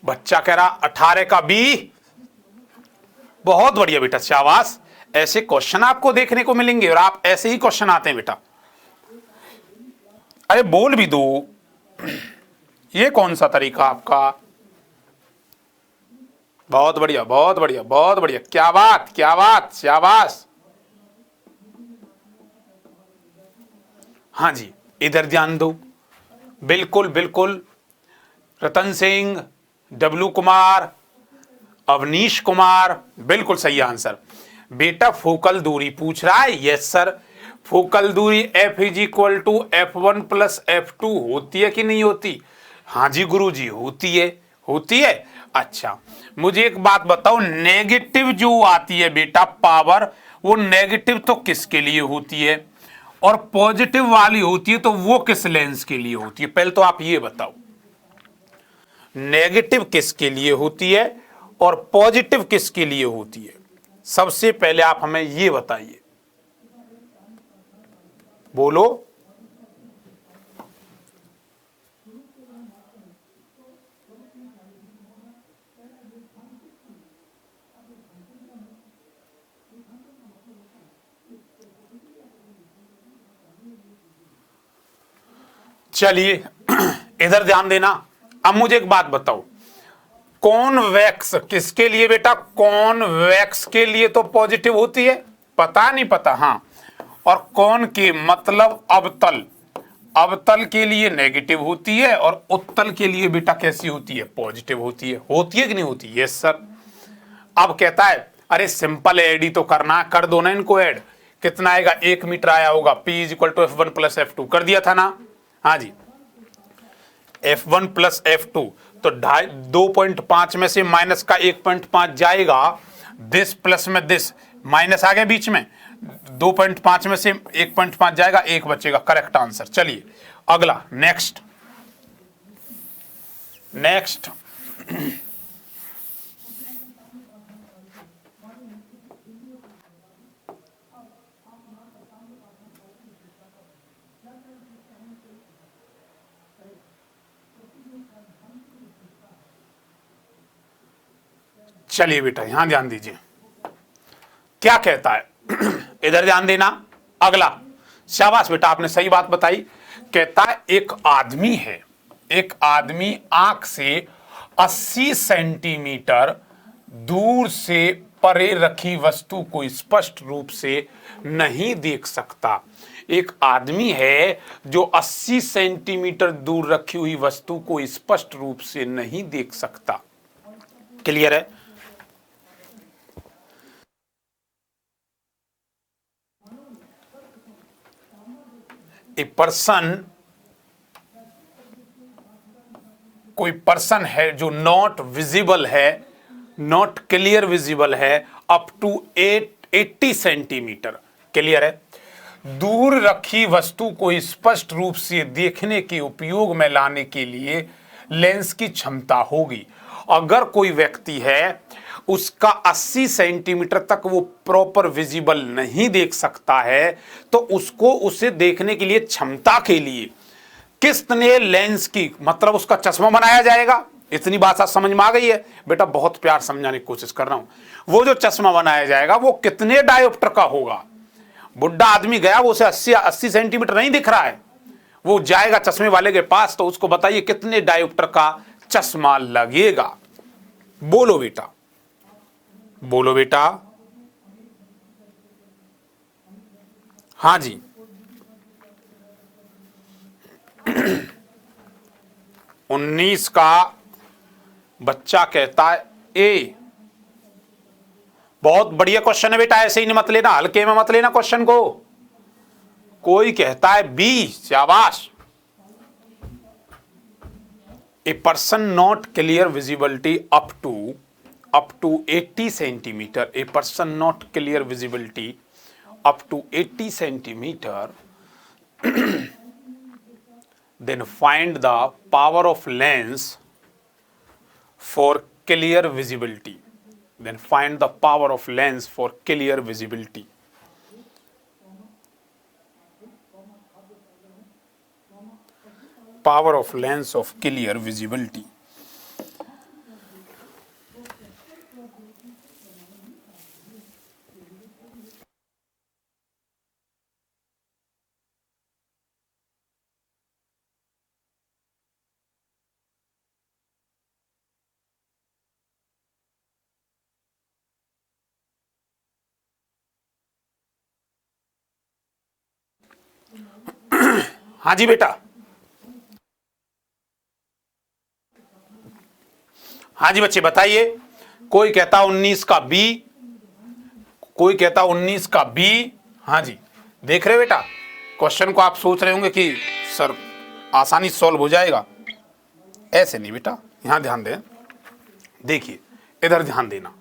S1: बच्चा कह रहा 18 का B। बहुत बढ़िया बेटा, शाबाश। ऐसे क्वेश्चन आपको देखने को मिलेंगे और आप ऐसे ही क्वेश्चन आते हैं बेटा। अरे बोल भी दो, ये कौन सा तरीका आपका? बहुत बढ़िया बहुत बढ़िया बहुत बढ़िया, क्या बात क्या बात, शाबाश। हाँ जी, इधर ध्यान दो। बिल्कुल बिल्कुल, रतन सिंह, डब्लू कुमार, अवनीश कुमार, बिल्कुल सही आंसर। बेटा फोकल दूरी पूछ रहा है? Yes sir. फोकल दूरी F is equal to F1 + F2 होती है कि नहीं होती? हाँ जी गुरुजी, होती है। होती है। अच्छा मुझे एक बात बताओ, नेगेटिव जो आती है बेटा पावर, वो नेगेटिव तो किसके लिए होती है और पॉजिटिव वाली होती है तो वो किस लेंस के लिए होती है? पहले तो आप ये बताओ, नेगेटिव किसके लिए होती है और पॉजिटिव किसके लिए होती है? सबसे पहले आप हमें ये बताइए, बोलो। चलिए इधर ध्यान देना। अब मुझे एक बात बताओ, कॉन्वेक्स किसके लिए बेटा? कॉन्वेक्स के लिए तो पॉजिटिव होती है, पता नहीं पता? हाँ। और कौन के मतलब अवतल, अवतल के लिए नेगेटिव होती है और उत्तल के लिए बेटा कैसी होती है? पॉजिटिव होती है। होती है कि नहीं होती? Yes sir. अब कहता है अरे सिंपल एडी तो करना, कर दो ना इनको ऐड। कितना आएगा? 1 मीटर आया होगा। P is equal to F1 + F2 कर दिया था ना? हाँ जी, F1 + F2, तो 2.5 में से माइनस का 1.5 जाएगा, दिस प्लस में दिस माइनस आ गया बीच में, 2.5 में से 1.5 जाएगा, 1 बचेगा। Correct answer. चलिए अगला, नेक्स्ट नेक्स्ट। चलिए बेटा यहां ध्यान दीजिए, क्या कहता है इधर ध्यान देना। अगला, शाबाश बेटा आपने सही बात बताई। कहता है एक आदमी है, एक आदमी आंख से 80 सेंटीमीटर दूर से परे रखी वस्तु को स्पष्ट रूप से नहीं देख सकता। एक आदमी है जो 80 सेंटीमीटर दूर रखी हुई वस्तु को स्पष्ट रूप से नहीं देख सकता। क्लियर है? ए पर्सन, कोई पर्सन है जो नॉट विजिबल है, नॉट क्लियर विजिबल है अप टू 80 सेंटीमीटर। क्लियर है? दूर रखी वस्तु को स्पष्ट रूप से देखने के उपयोग में लाने के लिए लेंस की क्षमता होगी। अगर कोई व्यक्ति है उसका 80 सेंटीमीटर तक वो प्रॉपर विजिबल नहीं देख सकता है, तो उसको उसे देखने के लिए क्षमता के लिए किसने लेंस की, मतलब उसका चश्मा बनाया जाएगा। इतनी बात आप समझ में आ गई है बेटा? बहुत प्यार समझाने की कोशिश कर रहा हूं। वो जो चश्मा बनाया जाएगा वो कितने डायोप्टर का होगा? बुढ़ा आदमी गया, वो उसे 80 सेंटीमीटर नहीं दिख रहा है, वो जाएगा चश्मे वाले के पास, तो उसको बताइए कितने डायोप्टर का चश्मा लगेगा। बोलो बेटा, बोलो बेटा। हाँ जी 19 का बच्चा कहता है ए। बहुत बढ़िया क्वेश्चन है बेटा, ऐसे ही नहीं मत लेना, हल्के में मत लेना क्वेश्चन को। कोई कहता है बी, शाबाश। A person not clear visibility up to 80 centimeter, a person not clear visibility up to 80 centimeter, then find the power of lens for clear visibility. Then find the power of lens for clear visibility. Power of lens of clear visibility. हाँ जी बेटा, हाँ जी बच्चे बताइए। कोई कहता 19 का B, कोई कहता 19 का बी। हाँ जी, देख रहे बेटा क्वेश्चन को? आप सोच रहे होंगे कि सर आसानी सॉल्व हो जाएगा, ऐसे नहीं बेटा, यहां ध्यान दें। देखिए इधर ध्यान देना।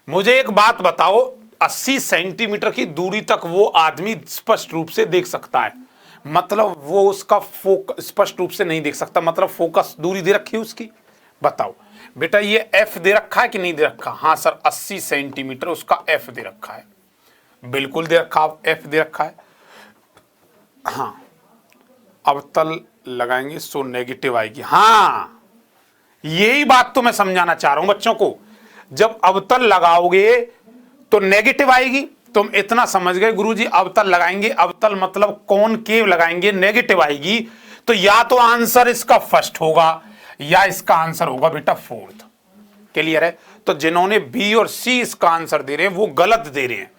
S1: मुझे एक बात बताओ, 80 सेंटीमीटर की दूरी तक वो आदमी स्पष्ट रूप से देख सकता है, मतलब वो उसका फोकस स्पष्ट रूप से नहीं देख सकता, मतलब फोकस दूरी दे रखी है उसकी। बताओ बेटा ये एफ दे रखा है कि नहीं दे रखा? हाँ सर 80 सेंटीमीटर उसका एफ दे रखा है, बिल्कुल दे रखा, एफ दे रखा है। हाँ अवतल लगाएंगे सो नेगेटिव आएगी। हाँ यही बात तो मैं समझाना चाह रहा हूं बच्चों को, जब अवतल लगाओगे तो नेगेटिव आएगी। तुम इतना समझ गए गुरुजी, अवतल लगाएंगे, अवतल मतलब कॉनकेव लगाएंगे, नेगेटिव आएगी। तो या तो आंसर इसका फर्स्ट होगा या इसका आंसर होगा बेटा फोर्थ। क्लियर है? तो जिन्होंने बी और सी इसका आंसर दे रहे हैं वो गलत दे रहे हैं।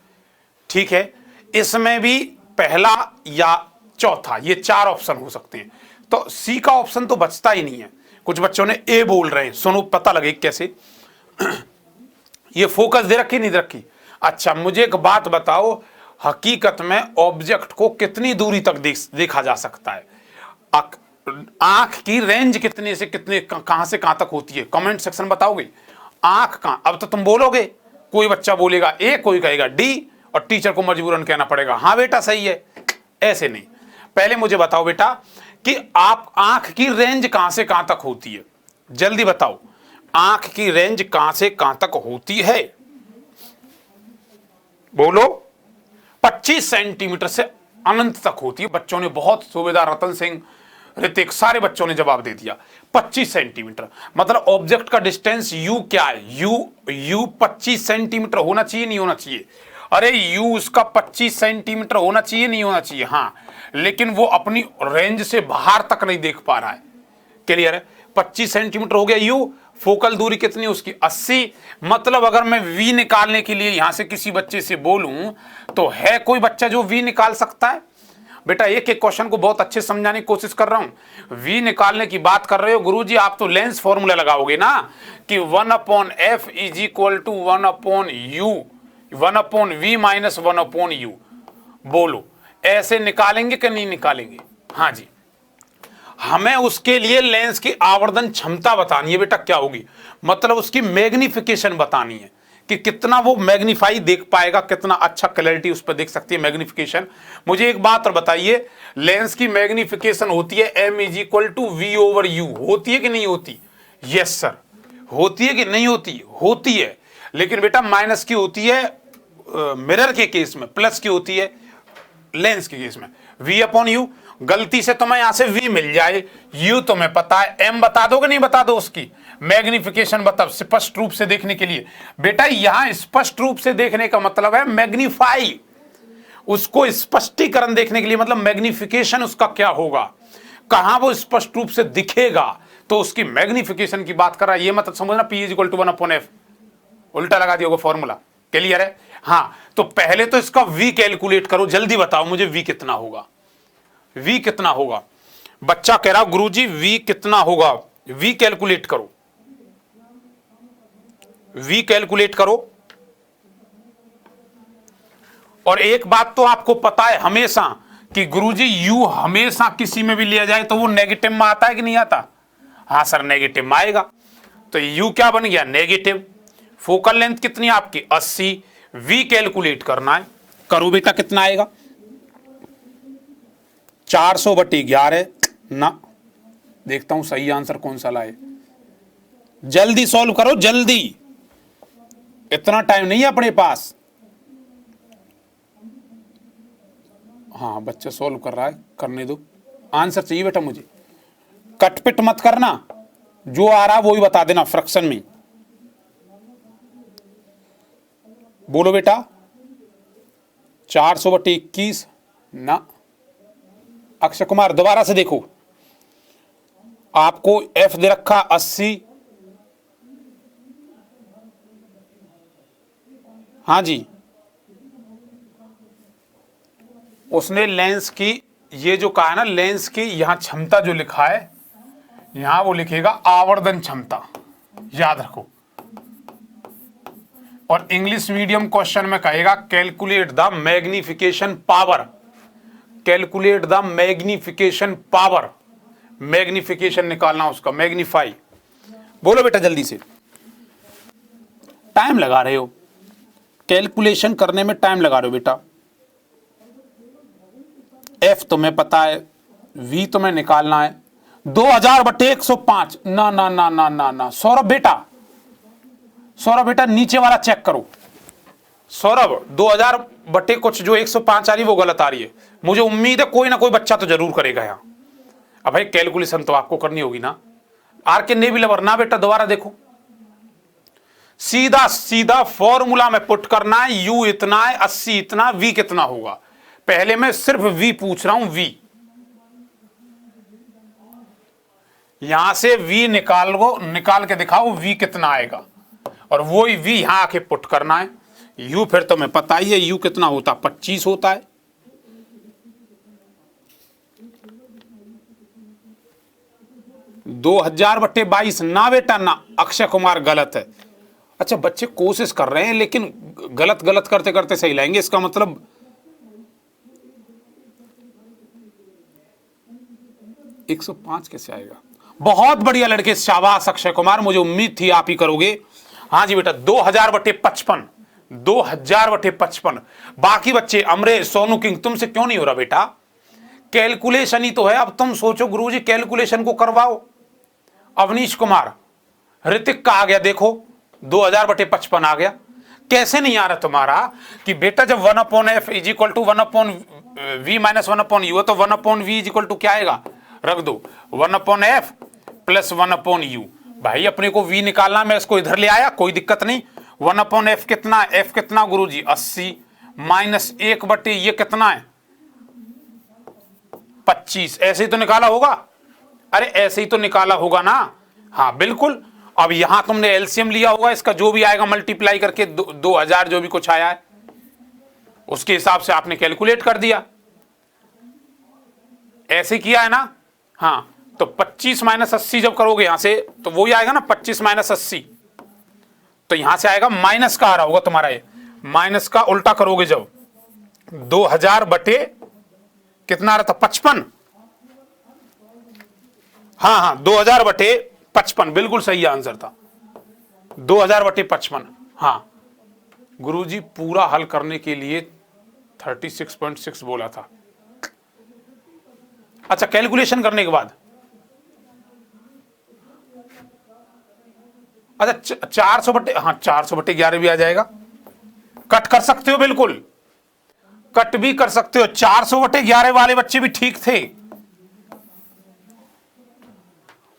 S1: ठीक है, इसमें भी पहला या चौथा, ये 4 ऑप्शन हो सकते हैं, तो सी का ऑप्शन तो बचता ही नहीं है। कुछ बच्चों ने ए बोल रहे हैं, सुनो पता लगे कैसे। ये फोकस दे रखी नहीं दे रखी? अच्छा मुझे एक बात बताओ, हकीकत में ऑब्जेक्ट को कितनी दूरी तक देखा जा सकता है? आंख की रेंज कितने से कितने, कहां से कहां तक होती है? कमेंट सेक्शन बताओगे आंख कहां? अब तो तुम बोलोगे, कोई बच्चा बोलेगा ए, कोई कहेगा डी, और टीचर को मजबूरन कहना पड़ेगा हाँ बेटा सही है। ऐसे नहीं, पहले मुझे बताओ बेटा कि आप आंख की रेंज कहां से कहां तक होती है? जल्दी बताओ, आंख की रेंज कहां से कहां तक होती है? बोलो। 25 सेंटीमीटर से अनंत तक होती है। बच्चों ने बहुत, सुबेदार रतन सिंह, ऋतिक, सारे बच्चों ने जवाब दे दिया 25 सेंटीमीटर। मतलब ऑब्जेक्ट का डिस्टेंस u क्या है, u 25 सेंटीमीटर होना चाहिए, नहीं होना चाहिए? अरे u उसका 25 सेंटीमीटर होना चाहिए, नहीं होना चाहिए? हाँ, लेकिन वो अपनी रेंज से बाहर तक नहीं देख पा रहा है। क्लियर है? 25 सेंटीमीटर हो गया u, फोकल दूरी कितनी उसकी 80। मतलब अगर मैं v निकालने के लिए यहां से किसी बच्चे से बोलूं तो है कोई बच्चा जो v निकाल सकता है? बेटा एक एक क्वेश्चन को बहुत अच्छे समझाने की कोशिश कर रहा हूं। v निकालने की बात कर रहे हो गुरुजी, आप तो लेंस फॉर्मूला लगाओगे ना कि 1/f is equal to 1/u, 1/v minus 1/u। बोलो ऐसे निकालेंगे कि नहीं निकालेंगे? हाँ जी, हमें उसके लिए लेंस की आवर्धन क्षमता बतानी है बेटा, क्या होगी? मतलब उसकी मैग्निफिकेशन बतानी है कि कितना वो मैग्नीफाई देख पाएगा, कितना अच्छा क्लैरिटी उस पर देख सकती है, मैग्निफिकेशन। मुझे एक बात और बताइए, लेंस की मैग्निफिकेशन होती है m is equal to v/u, होती है कि नहीं होती? यस सर, होती है कि नहीं होती? होती है, लेकिन बेटा माइनस की होती है मिरर के केस में, प्लस की होती है लेंस के केस में। v/u, गलती से तुम्हें यहां से v मिल जाए, u तुम्हें पता है, m बता दो कि नहीं बता दो? उसकी मैग्निफिकेशन बता, स्पष्ट रूप से देखने के लिए। बेटा यहां स्पष्ट रूप से देखने का मतलब है मैग्नीफाई, उसको स्पष्टीकरण देखने के लिए, मतलब मैग्निफिकेशन उसका क्या होगा, कहां वो स्पष्ट रूप से दिखेगा, तो उसकी मैग्निफिकेशन की बात कर रहा है। ये मत समझना p is equal to 1/f, उल्टा लगा दिया होगा फॉर्मूला। क्लियर है? हाँ, तो पहले तो इसका v कैलकुलेट करो, जल्दी बताओ मुझे v कितना होगा, v कितना होगा? बच्चा कह रहा गुरुजी v कितना होगा, v कैलकुलेट करो, v कैलकुलेट करो। और एक बात तो आपको पता है हमेशा कि गुरुजी u हमेशा किसी में भी लिया जाए तो वो नेगेटिव में आता है कि नहीं आता? हाँ सर, नेगेटिव में आएगा। तो u क्या बन गया? नेगेटिव। फोकल लेंथ कितनी आपकी? 80। v कैलकुलेट करना है, करो बेटा, कितना आएगा? 400/11 ना, देखता हूं सही आंसर कौन सा लाए। जल्दी सॉल्व करो, जल्दी, इतना टाइम नहीं है अपने पास। हाँ, बच्चा सॉल्व कर रहा है, करने दो, आंसर चाहिए बेटा मुझे, कटपिट मत करना, जो आ रहा वो ही बता देना फ्रैक्शन में। बोलो बेटा, 400/21 ना। अक्षय कुमार दोबारा से देखो, आपको f दे रखा 80। हाँ जी, उसने लेंस की ये जो कहा है ना, लेंस की यहां क्षमता जो लिखा है, यहां वो लिखेगा आवर्धन क्षमता, याद रखो। और इंग्लिश मीडियम क्वेश्चन में कहेगा calculate the magnification power, calculate the magnification power, magnification निकालना उसका, मैग्नीफाई। बोलो बेटा जल्दी से, टाइम लगा रहे हो, कैलकुलेशन करने में टाइम लगा रहे हो बेटा। f तुम्हें पता है, v तुम्हें निकालना है। 2000/105 ना ना ना ना ना ना। सौरभ बेटा नीचे वाला चेक करो। सौरभ 2000 कुछ जो 105 आ रही है वो गलत आ रही है। मुझे उम्मीद है कोई ना कोई बच्चा तो जरूर करेगा यहाँ। अब भाई कैलकुलेशन तो आपको करनी होगी ना। आर के नेवी लवर ना बेटा, दोबारा देखो, सीधा सीधा फॉर्मूला में पुट करना है। u इतना है, 80 इतना, v कितना होगा। पहले मैं सिर्फ v पूछ रहा हूं, v, यहां से v निकाल के दिखाओ v कितना आएगा, और वो ही v यहां आके पुट करना है। u फिर तुम्हें पता ही है u कितना होता, 25 होता है। दो 2000/22 ना बेटा ना, अक्षय कुमार गलत है। अच्छा बच्चे कोशिश कर रहे हैं लेकिन गलत करते करते सही लाएंगे, इसका मतलब 105 कैसे आएगा। बहुत बढ़िया लड़के, शाबाश अक्षय कुमार, मुझे उम्मीद थी आप ही करोगे। हाँ जी बेटा, 2000/55, 2000/55। बाकी बच्चे अमरेश, सोनू किंग, तुमसे क्यों नहीं हो रहा बेटा? कैलकुलेशन ही तो है। अब तुम सोचो गुरुजी कैलकुलेशन को करवाओ। अवनीश कुमार, ऋतिक का आ गया, देखो 2000/55 आ गया। कैसे नहीं आ रहा तुम्हारा कि बेटा जब 1/f is equal to 1/v minus 1/u है तो 1/v इज इक्वल टू क्या आएगा? रख दो 1/f प्लस 1/u। भाई अपने को v निकालना, मैं इसको इधर ले आया, कोई दिक्कत नहीं। 1/f कितना, f कितना गुरुजी 80 माइनस 1/, ये कितना है 25। ऐसे ही तो निकाला होगा, अरे ऐसे ही तो निकाला होगा ना। हाँ बिल्कुल। अब यहां तुमने एलसीएम लिया होगा, इसका जो भी आएगा मल्टीप्लाई करके 2000 जो भी कुछ आया है उसके हिसाब से आपने कैलकुलेट कर दिया, ऐसे किया है ना। हाँ तो 25 माइनस 80 जब करोगे यहां से तो वही आएगा ना 25 माइनस 80, तो यहां से आएगा माइनस का आ रहा होगा तुम्हारा, ये माइनस का उल्टा करोगे जब 2000 बटे कितना आ रहा था 55। हाँ हाँ 2000 बटे 55 बिल्कुल सही आंसर था, 2000 बटे 55। हाँ गुरुजी पूरा हल करने के लिए 36.6 बोला था। अच्छा कैलकुलेशन करने के बाद, अच्छा 400 बटे, हाँ 400 बटे 11 भी आ जाएगा, कट कर सकते हो, बिल्कुल कट भी कर सकते हो। 400 बटे 11 वाले बच्चे भी ठीक थे,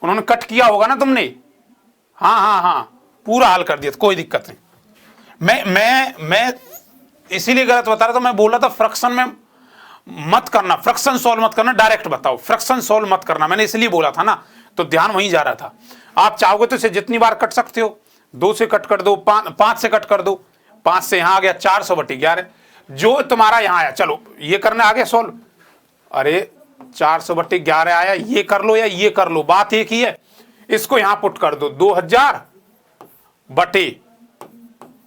S1: उन्होंने कट किया होगा ना तुमने। हाँ हाँ हाँ पूरा हल कर दिया, कोई दिक्कत नहीं। मैं इसीलिए गलत बता रहा था, मैं बोला था फ्रैक्शन में मत करना, फ्रैक्शन सॉल्व मत करना, डायरेक्ट बताओ, फ्रैक्शन सॉल्व मत करना, मैंने इसलिए बोला था ना, तो ध्यान वहीं जा रहा था। आप चाहोगे तो इसे जितनी बार कट सकते हो, 2 से कट कर दो, 5 से कट कर दो, 5 से यहां आ गया 400 बटे 11 जो तुम्हारा यहां आया। चलो ये करने आ गया सॉल्व, अरे 400 बटे 11 आया, ये कर लो या ये कर लो, बात एक ही है। इसको यहां पुट कर दो, 2000 बटे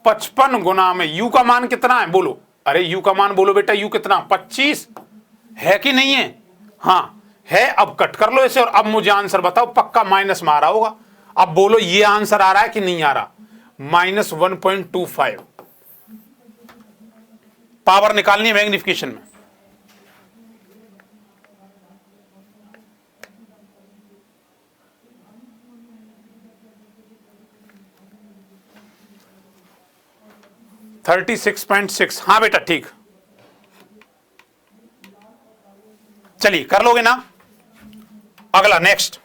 S1: 55 गुना में u का मान कितना है बोलो, अरे u का मान बोलो बेटा, u कितना 25 है कि नहीं है। हाँ है, अब कट कर लो इसे और अब मुझे आंसर बताओ, पक्का माइनस में आ रहा होगा। अब बोलो ये आंसर आ रहा है कि नहीं आ रहा, -1.25 पावर निकालनी है मैग्निफिकेशन में। $36.6, हाँ बेटा ठीक, चलिए कर लोगे ना। अगला नेक्स्ट,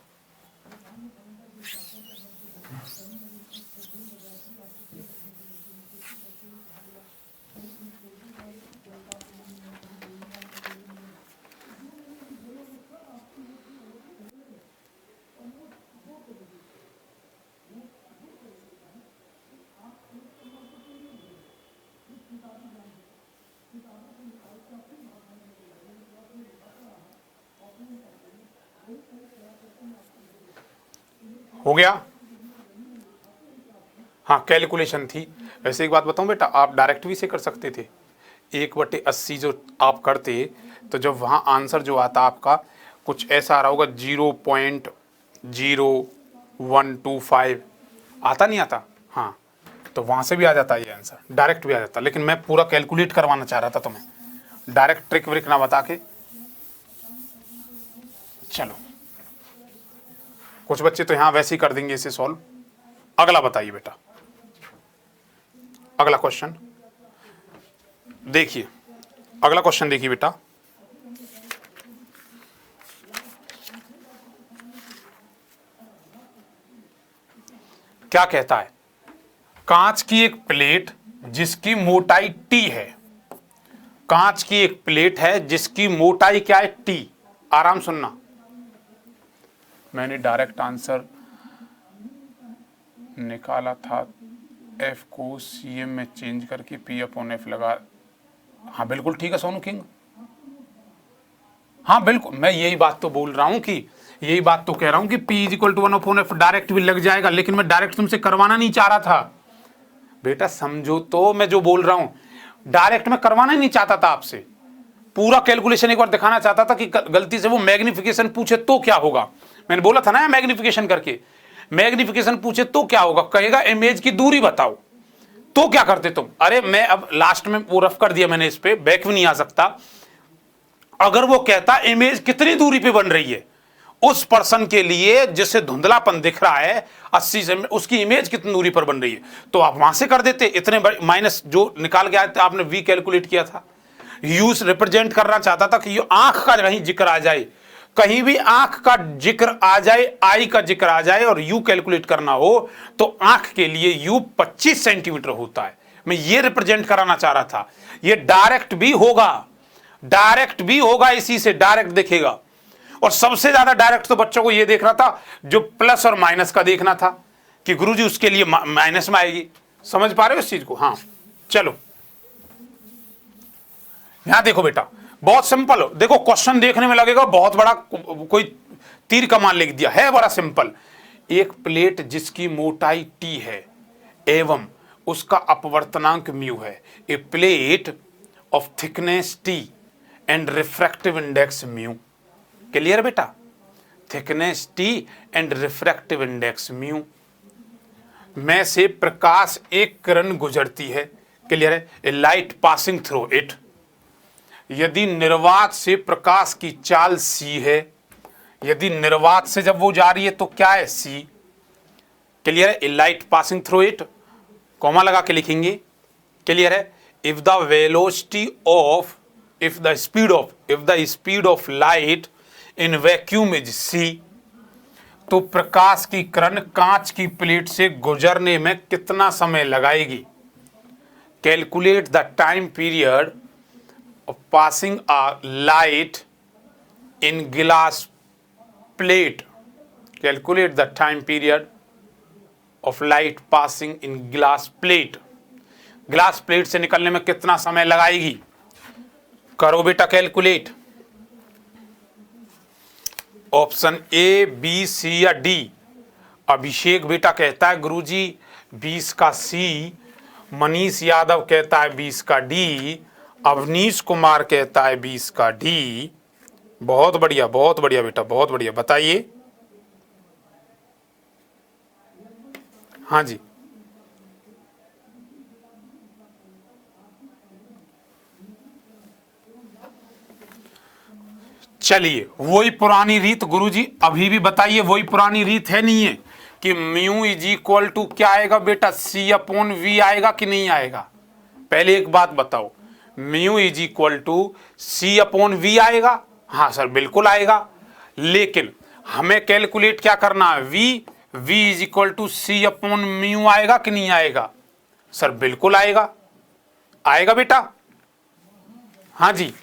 S1: हो गया। हाँ कैलकुलेशन थी। वैसे एक बात बताऊं बेटा, आप डायरेक्ट भी से कर सकते थे, 1/80 जो आप करते तो जब वहाँ आंसर जो आता आपका कुछ ऐसा आ रहा होगा 0.0125 आता नहीं आता, हाँ तो वहाँ से भी आ जाता ये आंसर, डायरेक्ट भी आ जाता। लेकिन मैं पूरा कैलकुलेट करवाना चाह रहा था तुम्हें, डायरेक्ट ट्रिक व्रिक ना बता के। चलो कुछ बच्चे तो यहाँ वैसे ही कर देंगे इसे सॉल्व। अगला बताइए बेटा, अगला क्वेश्चन देखिए, अगला क्वेश्चन देखिए बेटा, क्या कहता है, कांच की एक प्लेट जिसकी मोटाई t है, कांच की एक प्लेट है जिसकी मोटाई क्या है t, आराम सुनना, मैंने डायरेक्ट आंसर निकाला था, f को cm में चेंज करके p/f लगा। हाँ बिल्कुल ठीक है सोनू किंग, हाँ बिल्कुल मैं यही बात तो बोल रहा हूं कि यही बात तो कह रहा हूं कि p = 1/f डायरेक्ट भी लग जाएगा, लेकिन मैं डायरेक्ट तुमसे करवाना नहीं चाह रहा था बेटा, समझो तो मैं जो बोल रहा हूं, डायरेक्ट मैं करवाना ही नहीं चाहता था आपसे, पूरा कैलकुलेशन एक बार दिखाना चाहता था कि गलती से वो मैग्निफिकेशन पूछे तो क्या होगा। मैंने बोला था ना मैग्निफिकेशन करके, मैग्निफिकेशन पूछे तो क्या होगा, कहेगा इमेज की दूरी बताओ, तो क्या करते तुम। अरे मैं अब लास्ट में वो रफ कर दिया मैंने, इस पे बैक भी नहीं आ सकता। अगर वो कहता इमेज कितनी दूरी पे बन रही है, उस पर्सन के लिए जिसे धुंधलापन दिख रहा है 80 से, उसकी इमेज कितनी दूरी पर बन रही है, तो आप वहां से कर देते। इतने माइनस जो निकाल के आए थे आपने वी कैलकुलेट किया था, यूज रिप्रेजेंट करना चाहता था कि ये आंख का कहीं जिक्र आ जाए कहीं भी आंख का जिक्र आ जाए, आई का जिक्र आ जाए और यू कैलकुलेट करना हो तो आंख के लिए यू 25 सेंटीमीटर होता है। मैं ये रिप्रेजेंट कराना चाह रहा था। ये डायरेक्ट भी होगा, डायरेक्ट भी होगा, इसी से डायरेक्ट दिखेगा। और सबसे ज्यादा डायरेक्ट तो बच्चों को ये देखना था जो प्लस और माइनस का देखना था कि गुरुजी उसके लिए माइनस में आएगी। समझ पा रहे हो इस चीज को? हाँ चलो यहां देखो बेटा, बहुत सिंपल हो। देखो क्वेश्चन देखने में लगेगा बहुत बड़ा, कोई तीर कमान लिख दिया है, बड़ा सिंपल। एक प्लेट जिसकी मोटाई टी है एवं उसका अपवर्तनांक म्यू है, a plate of thickness t and refractive index mu. Clear बेटा? Thickness t and refractive index mu में से प्रकाश एक किरण गुजरती है। क्लियर है? A light passing through it. यदि निर्वात से प्रकाश की चाल सी है, यदि निर्वात से जब वो जा रही है तो क्या है? सी। क्लियर है? A light passing through it, comma लगा के लिखेंगे। क्लियर है? If the velocity of, if the speed of light in vacuum is c, तो प्रकाश की किरण कांच की प्लेट से गुजरने में कितना समय लगाएगी? Calculate the time period of passing a light in glass plate. Calculate the time period of light passing in glass plate. Glass plate से निकलने में कितना समय लगाएगी? करो बेटा कैलकुलेट। ऑप्शन ए, बी, सी या डी। अभिषेक बेटा कहता है गुरुजी 20 का सी, मनीष यादव कहता है 20 का डी, अवनीश कुमार कहता है 20 का डी। बहुत बढ़िया बेटा, बहुत बढ़िया। बताइए। हाँ जी, चलिए वही पुरानी रीत गुरुजी अभी भी बताइए, वही पुरानी रीत है नहीं है कि म्यू इज इक्वल टू क्या आएगा बेटा? सी अपॉन वी आएगा कि नहीं आएगा? पहले एक बात बताओ, mu is equal to c upon v आएगा? हाँ सर बिल्कुल आएगा, लेकिन हमें कैलकुलेट क्या करना है? V is equal to c upon mu आएगा कि नहीं आएगा? सर बिल्कुल आएगा, आएगा बेटा। हाँ जी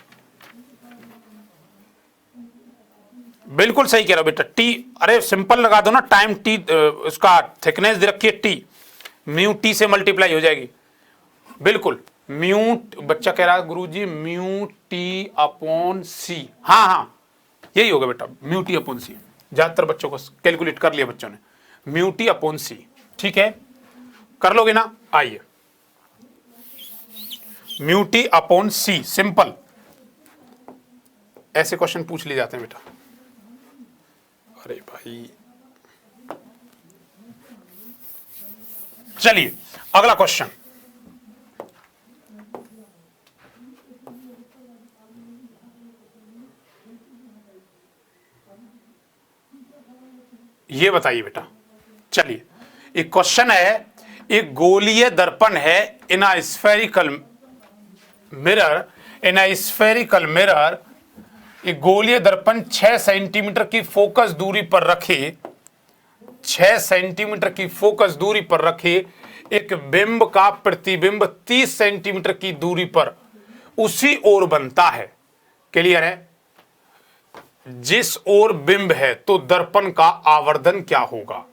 S1: बिल्कुल सही कह रहा हो बेटा। टी, अरे सिंपल लगा दो ना, टाइम टी, उसका थिकनेस दे रखी है टी, म्यू टी से मल्टीप्लाई हो जाएगी। बिल्कुल म्यू, बच्चा कह रहा है गुरुजी म्यू टी अपॉन सी। हाँ हाँ यही होगा बेटा, म्यू टी अपॉन सी। ज्यादातर बच्चों को कैलकुलेट कर लिया बच्चों ने, म्यू टी अपॉन सी। ठीक है, कर लोगे ना? आइए, म्यू टी अपॉन सी, सिंपल। ऐसे क्वेश्चन पूछ लिए जाते हैं बेटा। अरे भाई चलिए अगला क्वेश्चन। ये बताइए बेटा। चलिए एक क्वेश्चन है, एक गोलीय दर्पण है in a spherical mirror, in a spherical mirror. एक गोलीय दर्पण 6 सेंटीमीटर की फोकस दूरी पर रखे, 6 सेंटीमीटर की फोकस दूरी पर रखे एक बिंब का प्रतिबिंब 30 सेंटीमीटर की दूरी पर उसी ओर बनता है। क्लियर है? जिस ओर बिंब है तो दर्पण का आवर्धन क्या होगा?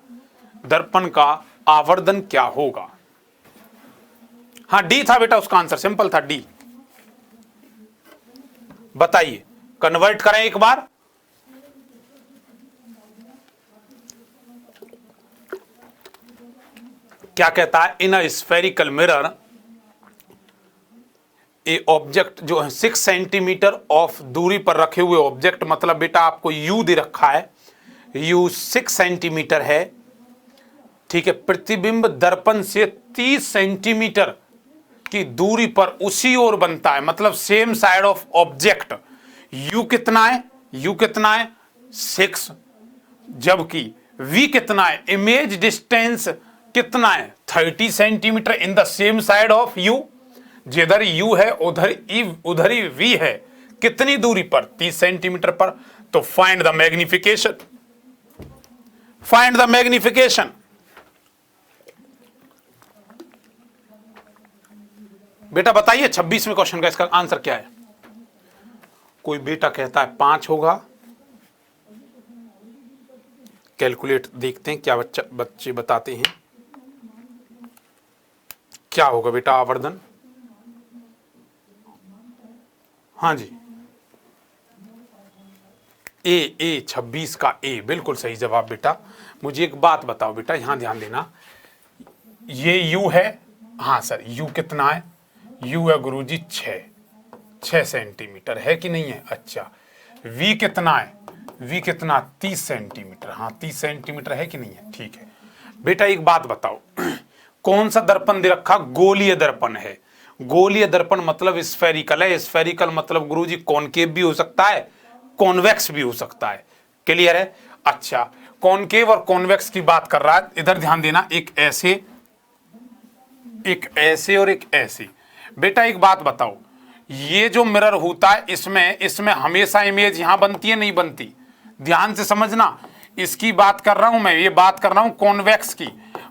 S1: दर्पण का आवर्धन क्या होगा? हाँ डी था बेटा उसका आंसर, सिंपल था डी। बताइए, कन्वर्ट करें एक बार। क्या कहता है? In a spherical mirror a object जो है 6 सेंटीमीटर ऑफ दूरी पर रखे हुए ऑब्जेक्ट, मतलब बेटा आपको यू दे रखा है, यू 6 सेंटीमीटर है। ठीक है, प्रतिबिंब दर्पण से 30 सेंटीमीटर की दूरी पर उसी ओर बनता है, मतलब same side of object. You कितना है? यू कितना है? 6। जबकि वी कितना है? इमेज डिस्टेंस कितना है? 30 centimetre in the same side of you. जिधर यू है उधर ही वी है। कितनी दूरी पर? 30 सेंटीमीटर पर। तो find the magnification, find the magnification. बेटा बताइए 26वें क्वेश्चन का इसका आंसर क्या है? कोई बेटा कहता है 5 होगा। कैलकुलेट देखते हैं क्या बच्चे बताते हैं। क्या होगा बेटा आवर्धन? हाँ जी, ए 26 का ए, बिल्कुल सही जवाब बेटा। मुझे एक बात बताओ बेटा, यहां ध्यान देना, ये यू है, हाँ सर यू कितना है? यू है गुरुजी 6 सेंटीमीटर, है कि नहीं है? अच्छा, वी कितना है? वी कितना? 30 सेंटीमीटर, हाँ 30 सेंटीमीटर है कि नहीं है? ठीक है बेटा, एक बात बताओ, कौन सा दर्पण दे रखा? गोलीय दर्पण है। गोलीय दर्पण मतलब स्फेरिकल है। स्फेरिकल मतलब गुरुजी कॉनकेव भी हो सकता है, कॉन्वेक्स भी हो सकता है। क्लियर है? अच्छा, कॉनकेव और कॉन्वेक्स की बात कर रहा है। इधर ध्यान देना, एक ऐसे और एक ऐसे। बेटा एक बात बताओ, ये जो मिरर होता है इसमें हमेशा इमेज यहां बनती है, नहीं बनती? ध्यान से समझना, इसकी बात कर रहा हूं मैं, ये बात कर रहा हूं कॉन्वेक्स की,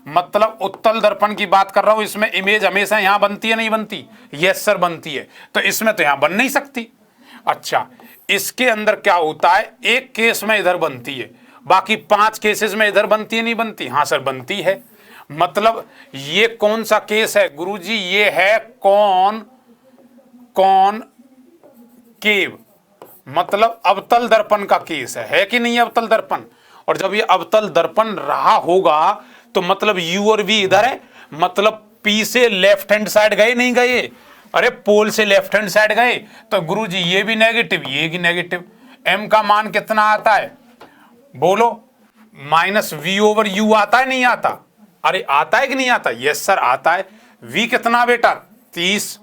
S1: मतलब उत्तल दर्पण की बात कर रहा हूं। इसमें इमेज हमेशा यहां बनती है, नहीं बनती? यस सर बनती है। तो इसमें तो यहां बन नहीं सकती। अच्छा, इसके अंदर क्या होता है, एक केस में इधर बनती है, बाकी 5 केसेस में इधर बनती है, नहीं बनती? हाँ सर बनती है। मतलब ये कौन सा केस है गुरुजी? ये है कॉन केव, मतलब अवतल दर्पण का केस है कि नहीं? अवतल दर्पण। और जब ये अवतल दर्पण रहा होगा तो मतलब यू और वी इधर है, मतलब पी से लेफ्ट हैंड साइड गए, नहीं गए? अरे पोल से लेफ्ट हैंड साइड गए, तो गुरुजी ये भी नेगेटिव, ये भी नेगेटिव। एम का मान कितना आता है बोलो? माइनस वी ओवर यू आता है, नहीं आता? अरे आता है कि नहीं आता? यस सर आता है। वी कितना बेटा? 30,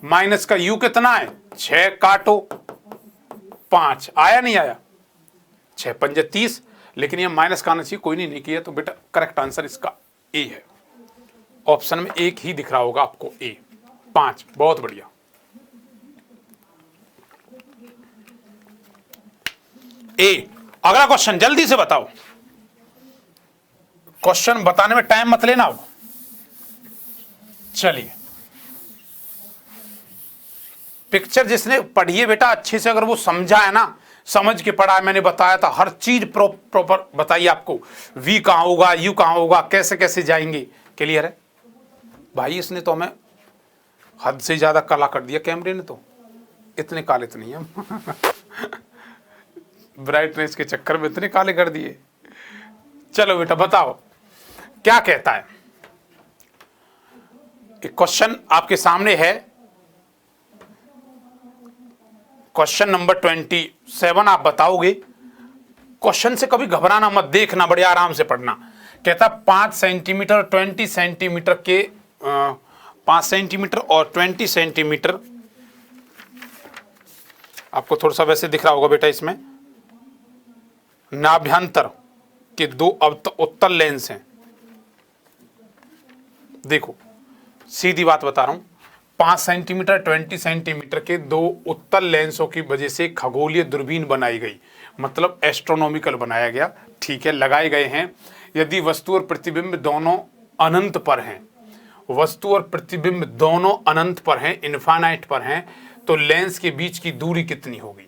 S1: माइनस का यू कितना है? 6, काटो 5, आया नहीं आया? 6 पंजे 30, लेकिन ये माइनस का आना चाहिए, कोई नहीं किया, तो बेटा करेक्ट आंसर इसका ए है। ऑप्शन में एक ही दिख रहा होगा आपको, ए 5। बहुत बढ़िया। ए अगला क्वेश्चन जल्दी से बताओ। क्वेश्चन बताने में टाइम मत लेना। अब चलिए, पिक्चर जिसने पढ़ी है बेटा अच्छे से, अगर वो समझा है ना, समझ के पढ़ा है, मैंने बताया था हर चीज प्रॉपर बताइए आपको। वी कहां होगा, यू कहां होगा, कैसे कैसे जाएंगे। क्लियर है भाई? इसने तो हमें हद से ज्यादा काला कर दिया, कैमरे ने तो। इतने काले तो नहीं हम ब्राइटनेस के चक्कर में इतने काले कर दिए। चलो बेटा बताओ क्या कहता है। एक क्वेश्चन आपके सामने है, क्वेश्चन नंबर 27 आप बताओगे। क्वेश्चन से कभी घबराना मत, देखना, बड़े आराम से पढ़ना। कहता 5 सेंटीमीटर 20 सेंटीमीटर के 5 सेंटीमीटर और 20 सेंटीमीटर, आपको थोड़ा सा वैसे दिख रहा होगा बेटा, इसमें नाभ्यंतर के 2 उत्तल लेंस हैं। देखो सीधी बात बता रहा हूं, 5 सेंटीमीटर 20 सेंटीमीटर के 2 उत्तल लेंसों की वजह से खगोलीय दूरबीन बनाई गई, मतलब एस्ट्रोनॉमिकल बनाया गया। ठीक है, लगाए गए हैं। यदि वस्तु और प्रतिबिंब दोनों अनंत पर हैं, वस्तु और प्रतिबिंब दोनों अनंत पर हैं, इनफाइनाइट पर हैं, तो लेंस के बीच की दूरी कितनी होगी?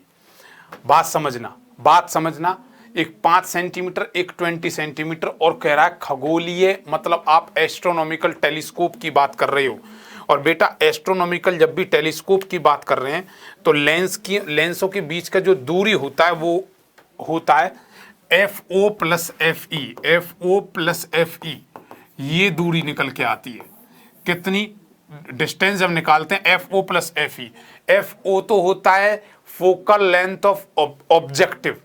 S1: बात समझना। एक 5 सेंटीमीटर, एक 20 सेंटीमीटर, और कह रहा है खगोलीय, मतलब आप एस्ट्रोनॉमिकल टेलीस्कोप की बात कर रहे हो। और बेटा एस्ट्रोनॉमिकल जब भी टेलीस्कोप की बात कर रहे हैं तो लेंसों के बीच का जो दूरी होता है वो होता है FO plus FE। FO plus FE ये दूरी निकल के आती है। कितनी डिस्टेंस जब निकालते हैं FO प्लस FE। FO तो होता है फोकल लेंथ ऑफ ऑब्जेक्टिव,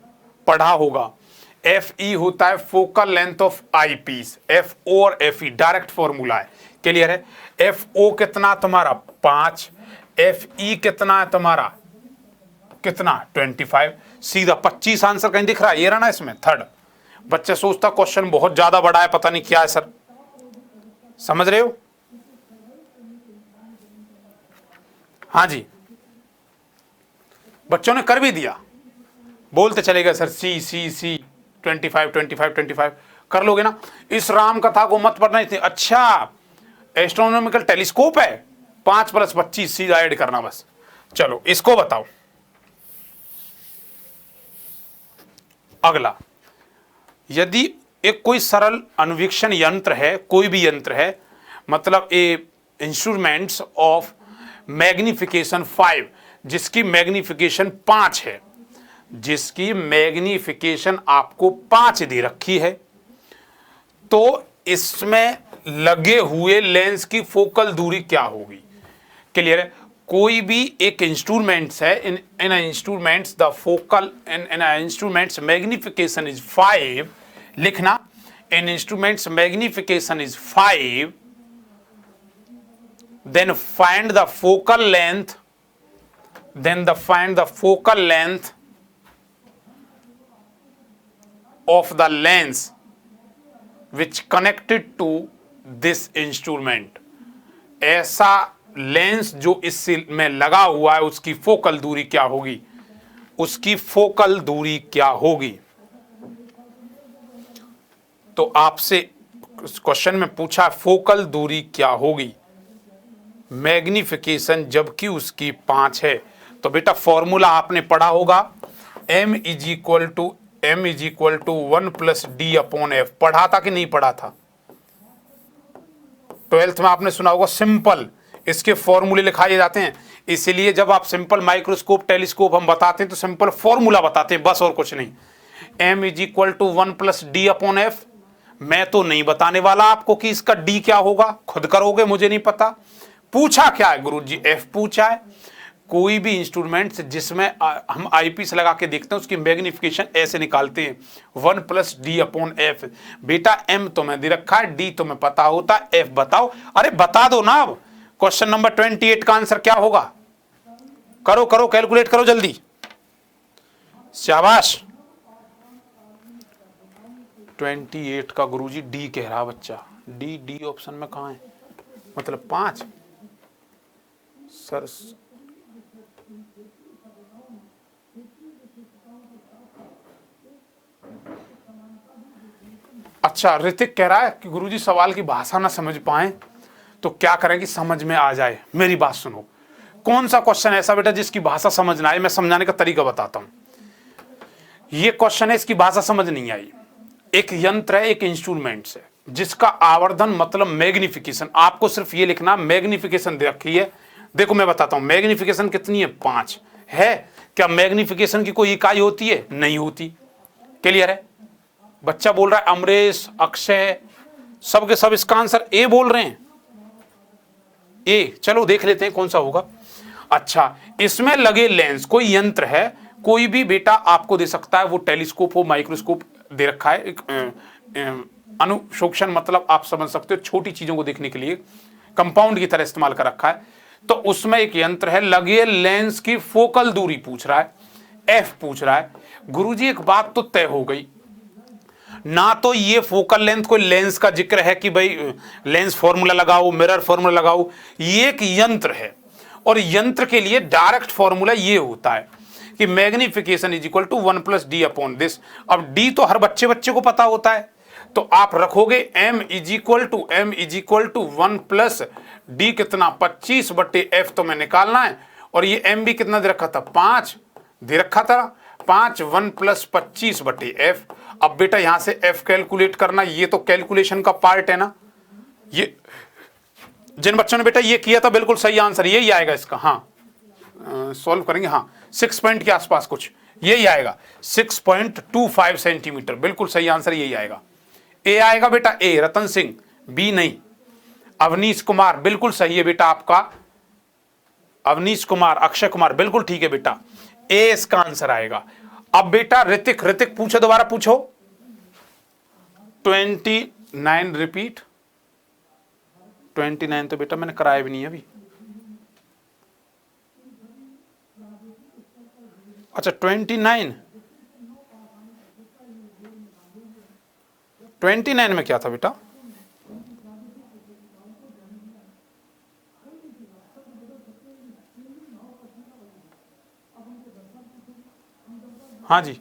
S1: पढ़ा होगा। FE होता है focal length of eye piece. FO और FE डायरेक्ट फॉर्मूला है। क्लियर है? FO कितना तुम्हारा 5, FE कितना है तुम्हारा, कितना 25। सीधा 25 आंसर कहीं दिख रहा है? ये रहा ना इसमें थर्ड। बच्चे सोचता क्वेश्चन बहुत ज्यादा बड़ा है, पता नहीं क्या है सर। समझ रहे हो? हाँ जी, बच्चों ने कर भी दिया। बोलते चलेगा सर सी सी सी 25 25 25 कर लोगे ना। इस राम कथा को मत पढ़ना इतनी। अच्छा एस्ट्रोनॉमिकल टेलीस्कोप है, 5 + 25 सीधा ऐड करना बस। चलो इसको बताओ। अगला, यदि एक कोई सरल अनुवीक्षण यंत्र है, कोई भी यंत्र है, मतलब ए इंस्ट्रूमेंट्स ऑफ मैग्निफिकेशन 5, जिसकी मैग्निफिकेशन 5 है, जिसकी मैग्निफिकेशन आपको 5 दे रखी है, तो इसमें लगे हुए लेंस की फोकल दूरी क्या होगी? क्लियर है? कोई भी एक इंस्ट्रूमेंट्स है, in instruments the focal in instruments magnification is 5, लिखना in instruments magnification is 5, then find the focal length, find the focal length of the lens which connected to this instrument। ऐसा lens जो इस में लगा हुआ है उसकी फोकल दूरी क्या होगी? उसकी फोकल दूरी क्या होगी? तो आपसे क्वेश्चन में पूछा फोकल दूरी क्या होगी, मैग्निफिकेशन जबकि उसकी 5 है। तो बेटा फॉर्मूला आपने पढ़ा होगा, m = 1 + d/f। पढ़ा था कि नहीं पढ़ा था? 12th में आपने सुना होगा। सिंपल इसके फॉर्मूले लिखाए जाते हैं, इसलिए जब आप सिंपल माइक्रोस्कोप टेलीस्कोप हम बताते हैं तो सिंपल फॉर्मूला बताते हैं बस, और कुछ नहीं। m = 1 + d/f। मैं तो नहीं बताने वाला आपको कि इसका d क्या होगा, खुद करोगे, मुझे नहीं पता। पूछा क्या है गुरुजी? f पूछा है। कोई भी इंस्ट्रूमेंट जिसमें हम आईपीस लगा के देखते हैं उसकी मैग्निफिकेशन ऐसे निकालते हैं, 1 + d/f। बेटा m तो मैं दे रखा है, d तो मैं पता होता, f बताओ। अरे बता दो ना। अब क्वेश्चन नंबर 28 का आंसर क्या होगा? करो करो, कैलकुलेट करो जल्दी, शाबाश। 28 का गुरुजी डी कह रहा बच्चा। डी ऑप्शन में कहाँ है? मतलब 5 सर। अच्छा ऋतिक कह रहा है कि गुरुजी सवाल की भाषा ना समझ पाए तो क्या करें कि समझ में आ जाए। मेरी बात सुनो, कौन सा क्वेश्चन ऐसा बेटा जिसकी भाषा समझ ना आए? मैं समझाने का तरीका बताता हूं। ये क्वेश्चन है, इसकी भाषा समझ नहीं आई। एक यंत्र है, एक इंस्ट्रूमेंट है, जिसका आवर्धन मतलब मैग्निफिकेशन, आपको सिर्फ ये लिखना मैग्निफिकेशन दे रखी है। देखो मैं बताता हूं मैग्निफिकेशन कितनी है, 5 है। क्या मैग्निफिकेशन की कोई इकाई होती है? नहीं होती। क्लियर है? बच्चा बोल रहा है, अमरेश, अक्षय, सब के सब इसका आंसर ए बोल रहे हैं। ए, चलो देख लेते हैं कौन सा होगा। अच्छा, इसमें लगे लेंस, कोई यंत्र है, कोई भी बेटा आपको दे सकता है, वो टेलीस्कोप हो, माइक्रोस्कोप दे रखा है। अनुशोक्षण मतलब आप समझ सकते हो, छोटी चीजों को देखने के लिए कंपाउंड की तरह इस्तेमाल कर रखा है। तो उसमें एक यंत्र है, लगे लेंस की फोकल दूरी पूछ रहा है, एफ पूछ रहा है। गुरुजी एक बात तो तय हो गई ना, तो ये फोकल लेंथ कोई लेंस का जिक्र है कि भाई लेंस फॉर्मूला लगाओ, मिरर फॉर्मूला लगाओ। ये एक यंत्र है, और यंत्र के लिए डायरेक्ट फॉर्मूला ये होता है कि मैग्निफिकेशन = 1 + d/this। अब d तो हर बच्चे को पता होता है, तो आप रखोगे m = 1 + d कितना, 25/f तो मैं निकालना है। और ये m भी कितना दे रखा था, 5 दे रखा था, 5 1 + 25/f। अब बेटा यहां से f कैलकुलेट करना, ये तो कैलकुलेशन का पार्ट है ना। ये जिन बच्चों ने बेटा ये किया था बिल्कुल सही आंसर यही आएगा इसका। हाँ सॉल्व करेंगे, हाँ 6 पॉइंट के आसपास कुछ यही आएगा, 6.25 सेंटीमीटर, बिल्कुल सही आंसर यही आएगा। ए आएगा बेटा, ए रतन सिंह, बी नहीं। अवनीश कुमार बिल्कुल सही है बेटा आपका, अवनीश कुमार, अक्षय कुमार बिल्कुल ठीक है बेटा, ए इसका आंसर आएगा। अब बेटा ऋतिक पूछो, दोबारा पूछो। 29 रिपीट, 29 तो बेटा मैंने कराया भी नहीं अभी। अच्छा 29 में क्या था बेटा? हाँ जी,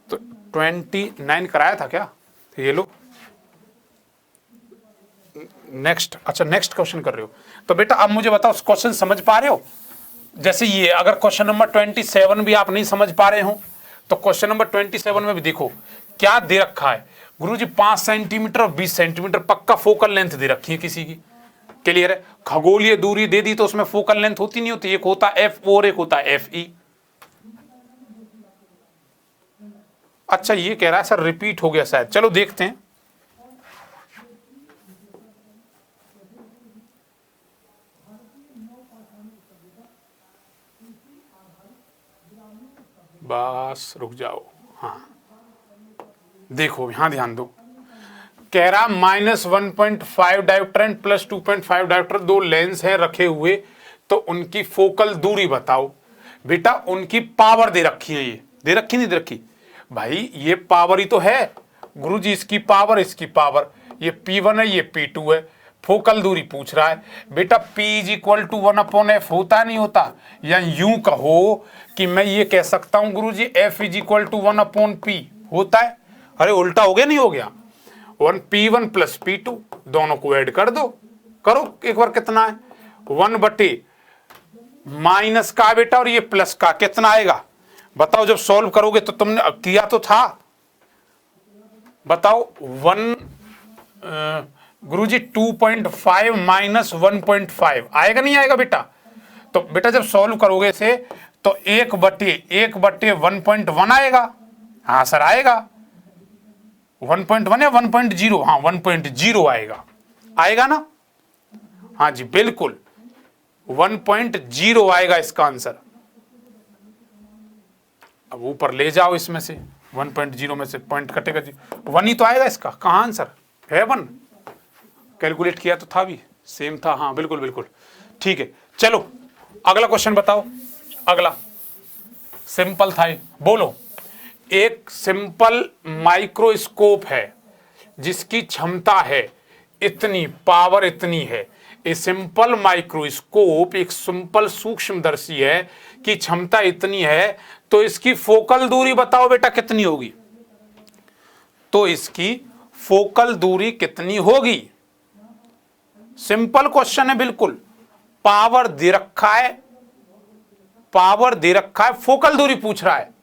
S1: तो 29 कराया था क्या? ये लो नेक्स्ट। अच्छा नेक्स्ट क्वेश्चन कर रहे हो, तो बेटा अब मुझे बताओ क्वेश्चन समझ पा रहे हो? जैसे ये अगर क्वेश्चन नंबर 27 भी आप नहीं समझ पा रहे हो तो क्वेश्चन नंबर 27 में भी देखो क्या दे रखा है गुरुजी, 5 सेंटीमीटर और 20 सेंटीमीटर पक्का फोकल लेंथ दे रखी है किसी की। क्लियर है? खगोलीय दूरी दे दी तो उसमें फोकल लेंथ होती नहीं होती, एक होता एफ और एक होता एफ ई। अच्छा ये कह रहा है सर रिपीट हो गया शायद, चलो देखते हैं। बस रुक जाओ, हाँ देखो यहां ध्यान दो, कह रहा -1.5 डायोप्टर एंड +2.5 डायोप्टर दो लेंस हैं रखे हुए, तो उनकी फोकल दूरी बताओ। बेटा उनकी पावर दे रखी है, ये दे रखी नहीं दे रखी भाई, ये पावर ही तो है गुरुजी, इसकी पावर इसकी पावर, ये P1 है ये P2 है। फोकल दूरी पूछ रहा है बेटा, P = 1/f होता नहीं होता, या यूं कहो कि मैं ये कह सकता हूं गुरुजी F = 1/p होता है। अरे उल्टा हो गया नहीं हो गया, 1P1 + P2 दोनों को ऐड कर दो, करो एक बार कितना है, 1/- का बेटा और ये प्लस का कितना आएगा बताओ, जब सॉल्व करोगे तो तुमने किया तो था, बताओ 1 गुरुजी 2.5 - 1.5 आएगा नहीं आएगा बेटा? तो बेटा जब सॉल्व करोगे इसे तो 1/1 आएगा। हाँ सर आएगा 1.1 या 1.0, हाँ 1.0 आएगा, आएगा ना? हाँ जी बिल्कुल 1.0 आएगा इसका आंसर। अब ऊपर ले जाओ इसमें से 1.0 में से पॉइंट कटेगा जी, 1 ही तो आएगा इसका, कहाँ आंसर है 1? कैलकुलेट किया तो था भी सेम था, हाँ बिल्कुल बिल्कुल ठीक है। चलो अगला क्वेश्चन बताओ, अगला सिंपल था ये, बोलो। एक सिंपल माइक्रोस्कोप है जिसकी क्षमता है इतनी, पावर इतनी है। ए सिंपल माइक्रोस्कोप एक सिंपल सूक्ष्मदर्शी है कि क्षमता इतनी है, तो इसकी फोकल दूरी बताओ बेटा कितनी होगी? तो इसकी फोकल दूरी कितनी होगी? सिंपल क्वेश्चन है बिल्कुल, पावर दे रखा है, पावर दे रखा है, फोकल दूरी पूछ रहा है।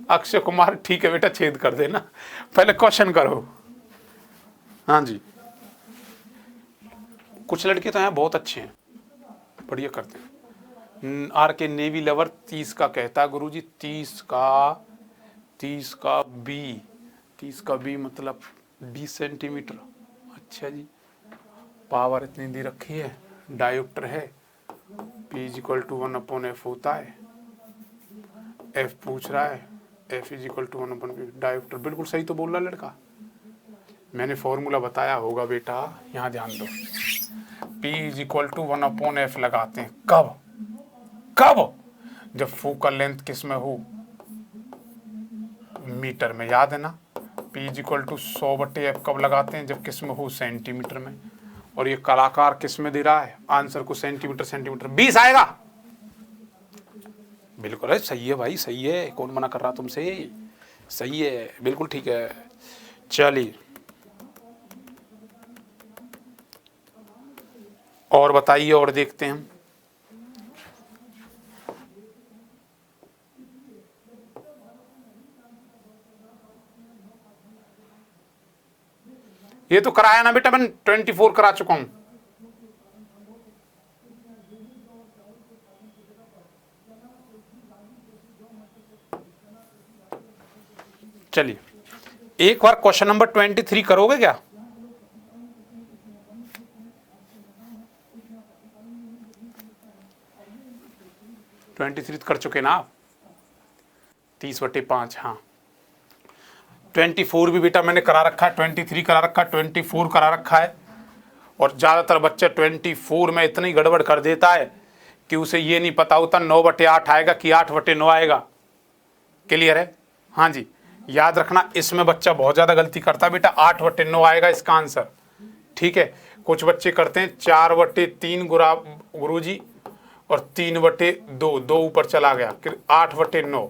S1: अक्षय कुमार ठीक है बेटा, छेद कर देना, पहले क्वेश्चन करो। हाँ जी कुछ लड़के तो हैं बहुत अच्छे हैं, बढ़िया करते हैं। आर के नेवी लवर 30 का कहता है गुरुजी, 30 का बी मतलब 20 सेंटीमीटर। अच्छा जी, पावर इतनी दे रखी है, डायोप्टर है, P = 1/f होता है, F पूछ रहा है, F = 1/p डायोप्टर, बिल्कुल सही तो बोल रहा लड़का, मैंने फॉर्मूला बताया होगा बेटा, यहां ध्यान दो। P = 1/f लगाते हैं कब? कब? जब फोकल लेंथ किस में हो? मीटर में, याद है ना? P = 100/f कब लगाते हैं? जब किस में हो? सेंटीमीटर में। और ये कलाकार किस में दे रहा है आंसर को? सेंटीमीटर। 20 आएगा, बिल्कुल है, सही है भाई सही है, कौन मना कर रहा तुमसे, सही है बिल्कुल ठीक है। चलिए और बताइए, और देखते हैं हम। ये तो कराया ना बेटा, मैं 24 करा चुका हूं। चलिए एक बार क्वेश्चन नंबर 23 करोगे क्या? कर चुके ना आप? 30/5, हाँ 24 भी बेटा मैंने करा रखा है, 23 करा रखा है, 24 करा रखा है। और ज़्यादातर बच्चे 24 में इतनी गड़बड़ कर देता है कि उसे ये नहीं पता होता 9/8 आएगा कि 8/9 आएगा। क्लियर है? हाँ जी, याद रखना इसमें बच्चा बहुत ज्यादा गलती करता है बेटा। 8/9 आएगा इसका आंसर, ठीक है। कुछ बच्चे करते हैं 4/3 गुरुजी और 3/2, 2 ऊपर चला गया, 8/9,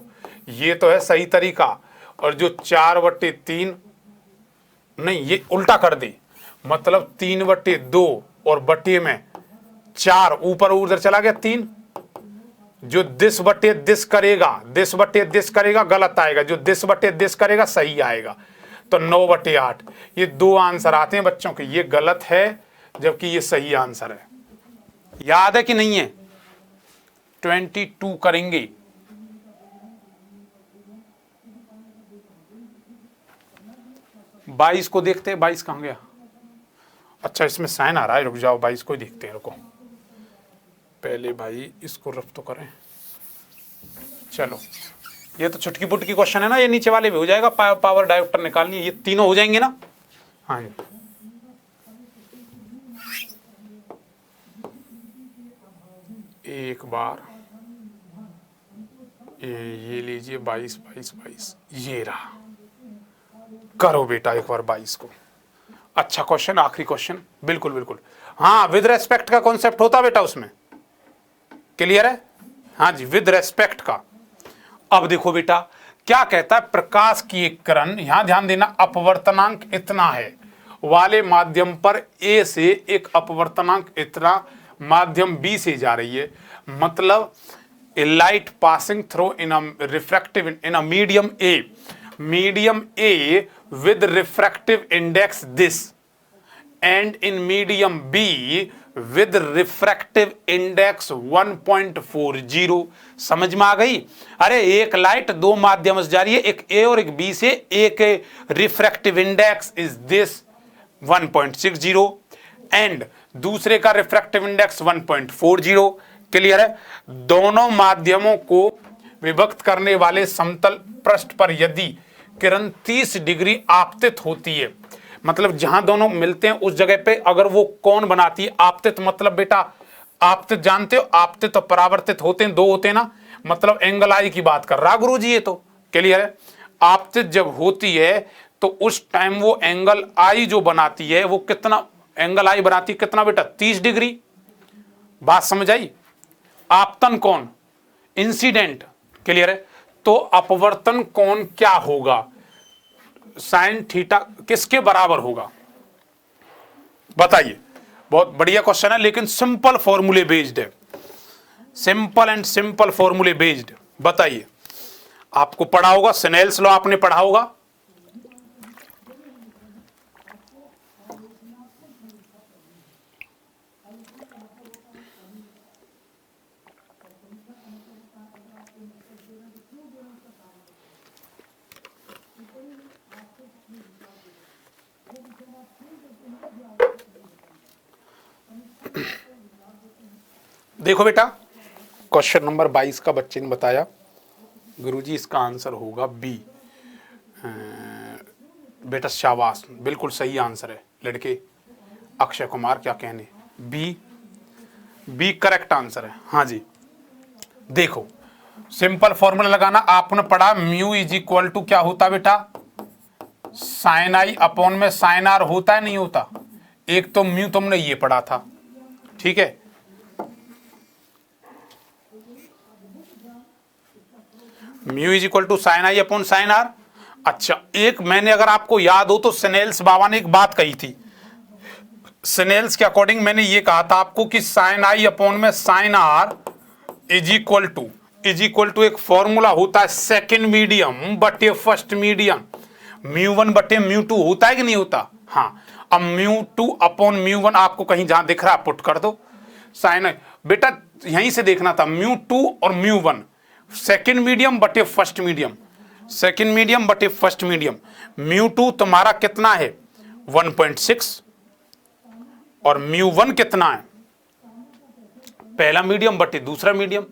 S1: ये तो है सही तरीका। और जो 4/3 नहीं, ये उल्टा कर दे, मतलब 3/2 और बटे में 4 ऊपर उधर चला गया 3। जो दिस बटे दिस करेगा गलत आएगा, जो दिस बटे दिस करेगा सही आएगा। तो 9/8 ये 2 आंसर आते हैं बच्चों के, ये गलत है जबकि ये सही आंसर है। याद है कि नहीं है? 22 करेंगे। बाईस को देखते हैं, 22 कहां गया? अच्छा इसमें साइन आ रहा है, रुक जाओ 22 को ही देखते हैं, रुको पहले भाई इसको रफ तो करें। चलो ये तो छुटकी पुटकी क्वेश्चन है ना, ये नीचे वाले भी हो जाएगा। पावर डायोप्टर निकालनी है, ये तीनों हो जाएंगे ना? हाँ जी। एक बार ये लीजिए 22 22 22, ये रहा। करो बेटा एक बार 22 को। अच्छा क्वेश्चन, आखिरी क्वेश्चन, बिल्कुल बिल्कुल। हाँ विद रेस्पेक्ट का कॉन्सेप्ट होता बेटा उसमें, क्लियर है? हाँ जी, विद रेस्पेक्ट का। अब देखो बेटा क्या कहता है, प्रकाश की एक किरण, यहां ध्यान देना, अपवर्तनांक इतना है वाले माध्यम पर ए से एक अपवर्तनांक इतना माध्यम बी से जा रही है। मतलब a light passing through in refractive in a medium a with refractive index this and in medium B with refractive index 1.40। समझ में आ गई? अरे एक लाइट 2 माध्यम से जा रही है, एक A और एक B से, एक refractive index is this 1.60 and दूसरे का रिफ्रैक्टिव इंडेक्स 1.40। क्लियर है? दोनों माध्यमों को विभक्त करने वाले समतल पृष्ठ पर यदि किरण 30 डिग्री आपतित होती है, मतलब जहां दोनों मिलते हैं उस जगह पे अगर वो कोण बनाती है, आपतित मतलब बेटा आपतित जानते हो, आपतित और परावर्तित होते हैं, 2 होते हैं ना, मतलब एंगल आई की बात कर रहा गुरुजी, ये तो क्लियर है। आपतित जब होती है तो उस टाइम वो एंगल आई जो बनाती है वो कितना एंगल आई बनाती है, कितना बेटा? 30 डिग्री। बात समझ आई? आपतन कोण इंसिडेंट, क्लियर है? तो अपवर्तन कोण क्या होगा? साइन थीटा किसके बराबर होगा बताइए? बहुत बढ़िया क्वेश्चन है, लेकिन सिंपल फॉर्मूले बेस्ड है, सिंपल फॉर्मूले बेस्ड। बताइए, आपको पढ़ा होगा स्नेल्स लॉ, आपने पढ़ा होगा। देखो बेटा क्वेश्चन नंबर 22 का बच्चे ने बताया गुरुजी इसका आंसर होगा बी। बेटा शाबाश, बिल्कुल सही आंसर है लड़के। अक्षय कुमार क्या कहने, बी करेक्ट आंसर है। हाँ जी, देखो सिंपल फॉर्मूला लगाना, आपने पढ़ा म्यू इज इक्वल टू क्या होता बेटा? साइन आई अपॉन में साइन आर होता है नहीं होता? एक तो म्यू तुमने ये पढ़ा था, ठीक है। Mu is equal to sine i upon sine r. अच्छा, एक मैंने अगर आपको याद हो तो स्नेल्स बाबा ने एक बात कही थी, स्नेल्स के अकॉर्डिंग मैंने ये कहा था आपको कि साइन आई अपॉन में sine r is equal to एक फॉर्मूला होता है सेकंड मीडियम बटे फर्स्ट मीडियम, μ1 बटे μ2 होता है कि नहीं होता? हाँ, अब μ2 अपॉन μ1 आपको कहीं जहां दिख रहा है पुट कर दो। साइन बेटा यहीं से देखना था, μ2 और μ1 सेकंड मीडियम बटे फर्स्ट मीडियम, सेकंड मीडियम बटे फर्स्ट मीडियम। μ2 तुम्हारा कितना है? 1.6 और μ1 कितना है? पहला मीडियम बटे दूसरा मीडियम,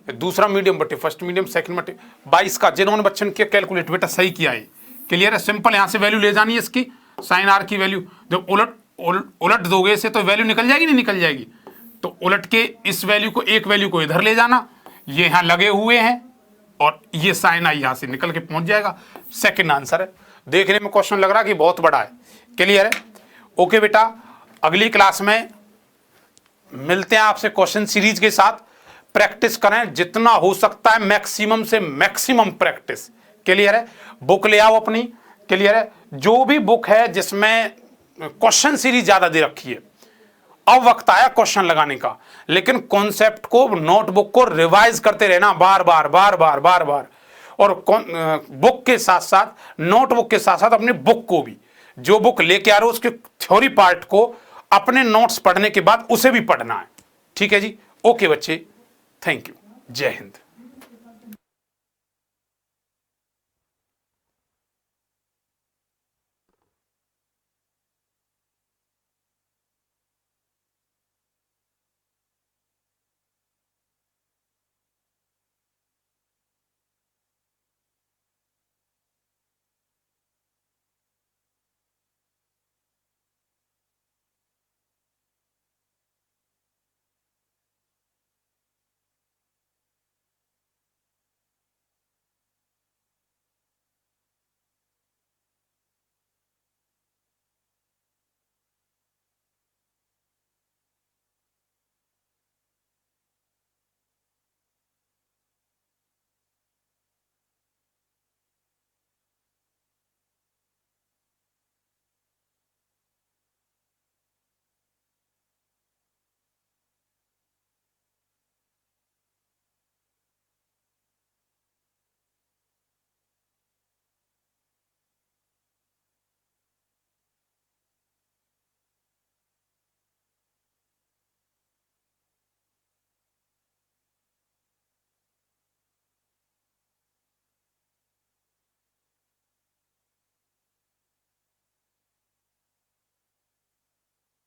S1: दूसरा मीडियम बटे फर्स्ट मीडियम, सेकंड बटे 22 का। जिन्होंने बच्चों ने किया कैलकुलेट बेटा सही किया है, क्लियर है? सिंपल, यहां से वैल्यू ले जानी है इसकी, साइन आर की वैल्यू। जब उलट दोगे इसे तो वैल्यू निकल जाएगी नहीं निकल जाएगी? तो उलट के इस वैल्यू को, एक वैल्यू को इधर ले जाना, ये यहां लगे हुए हैं, और ये साइन आई यहां से निकल के पहुंच जाएगा। सेकंड आंसर है। देखने में क्वेश्चन लग रहा है कि बहुत बड़ा है। क्लियर है? ओके बेटा, अगली क्लास में मिलते हैं आपसे क्वेश्चन सीरीज के साथ। प्रैक्टिस करें जितना हो सकता है, मैक्सिमम से मैक्सिमम प्रैक्टिस। क्लियर है? बुक ले आओ अपनी। क्लियर है? जो भी बुक है जिसमें क्वेश्चन सीरीज ज्यादा दे रखी है, अब वक्त आया क्वेश्चन लगाने का। लेकिन कॉन्सेप्ट को, नोटबुक को रिवाइज करते रहना बार बार बार बार बार बार। और बुक के साथ साथ, नोटबुक के साथ साथ अपनी बुक को भी, जो बुक लेके आ रहे हो उसके थ्योरी पार्ट को अपने नोट्स पढ़ने के बाद उसे भी पढ़ना है। ठीक है जी? ओके बच्चे, थैंक यू, जय हिंद।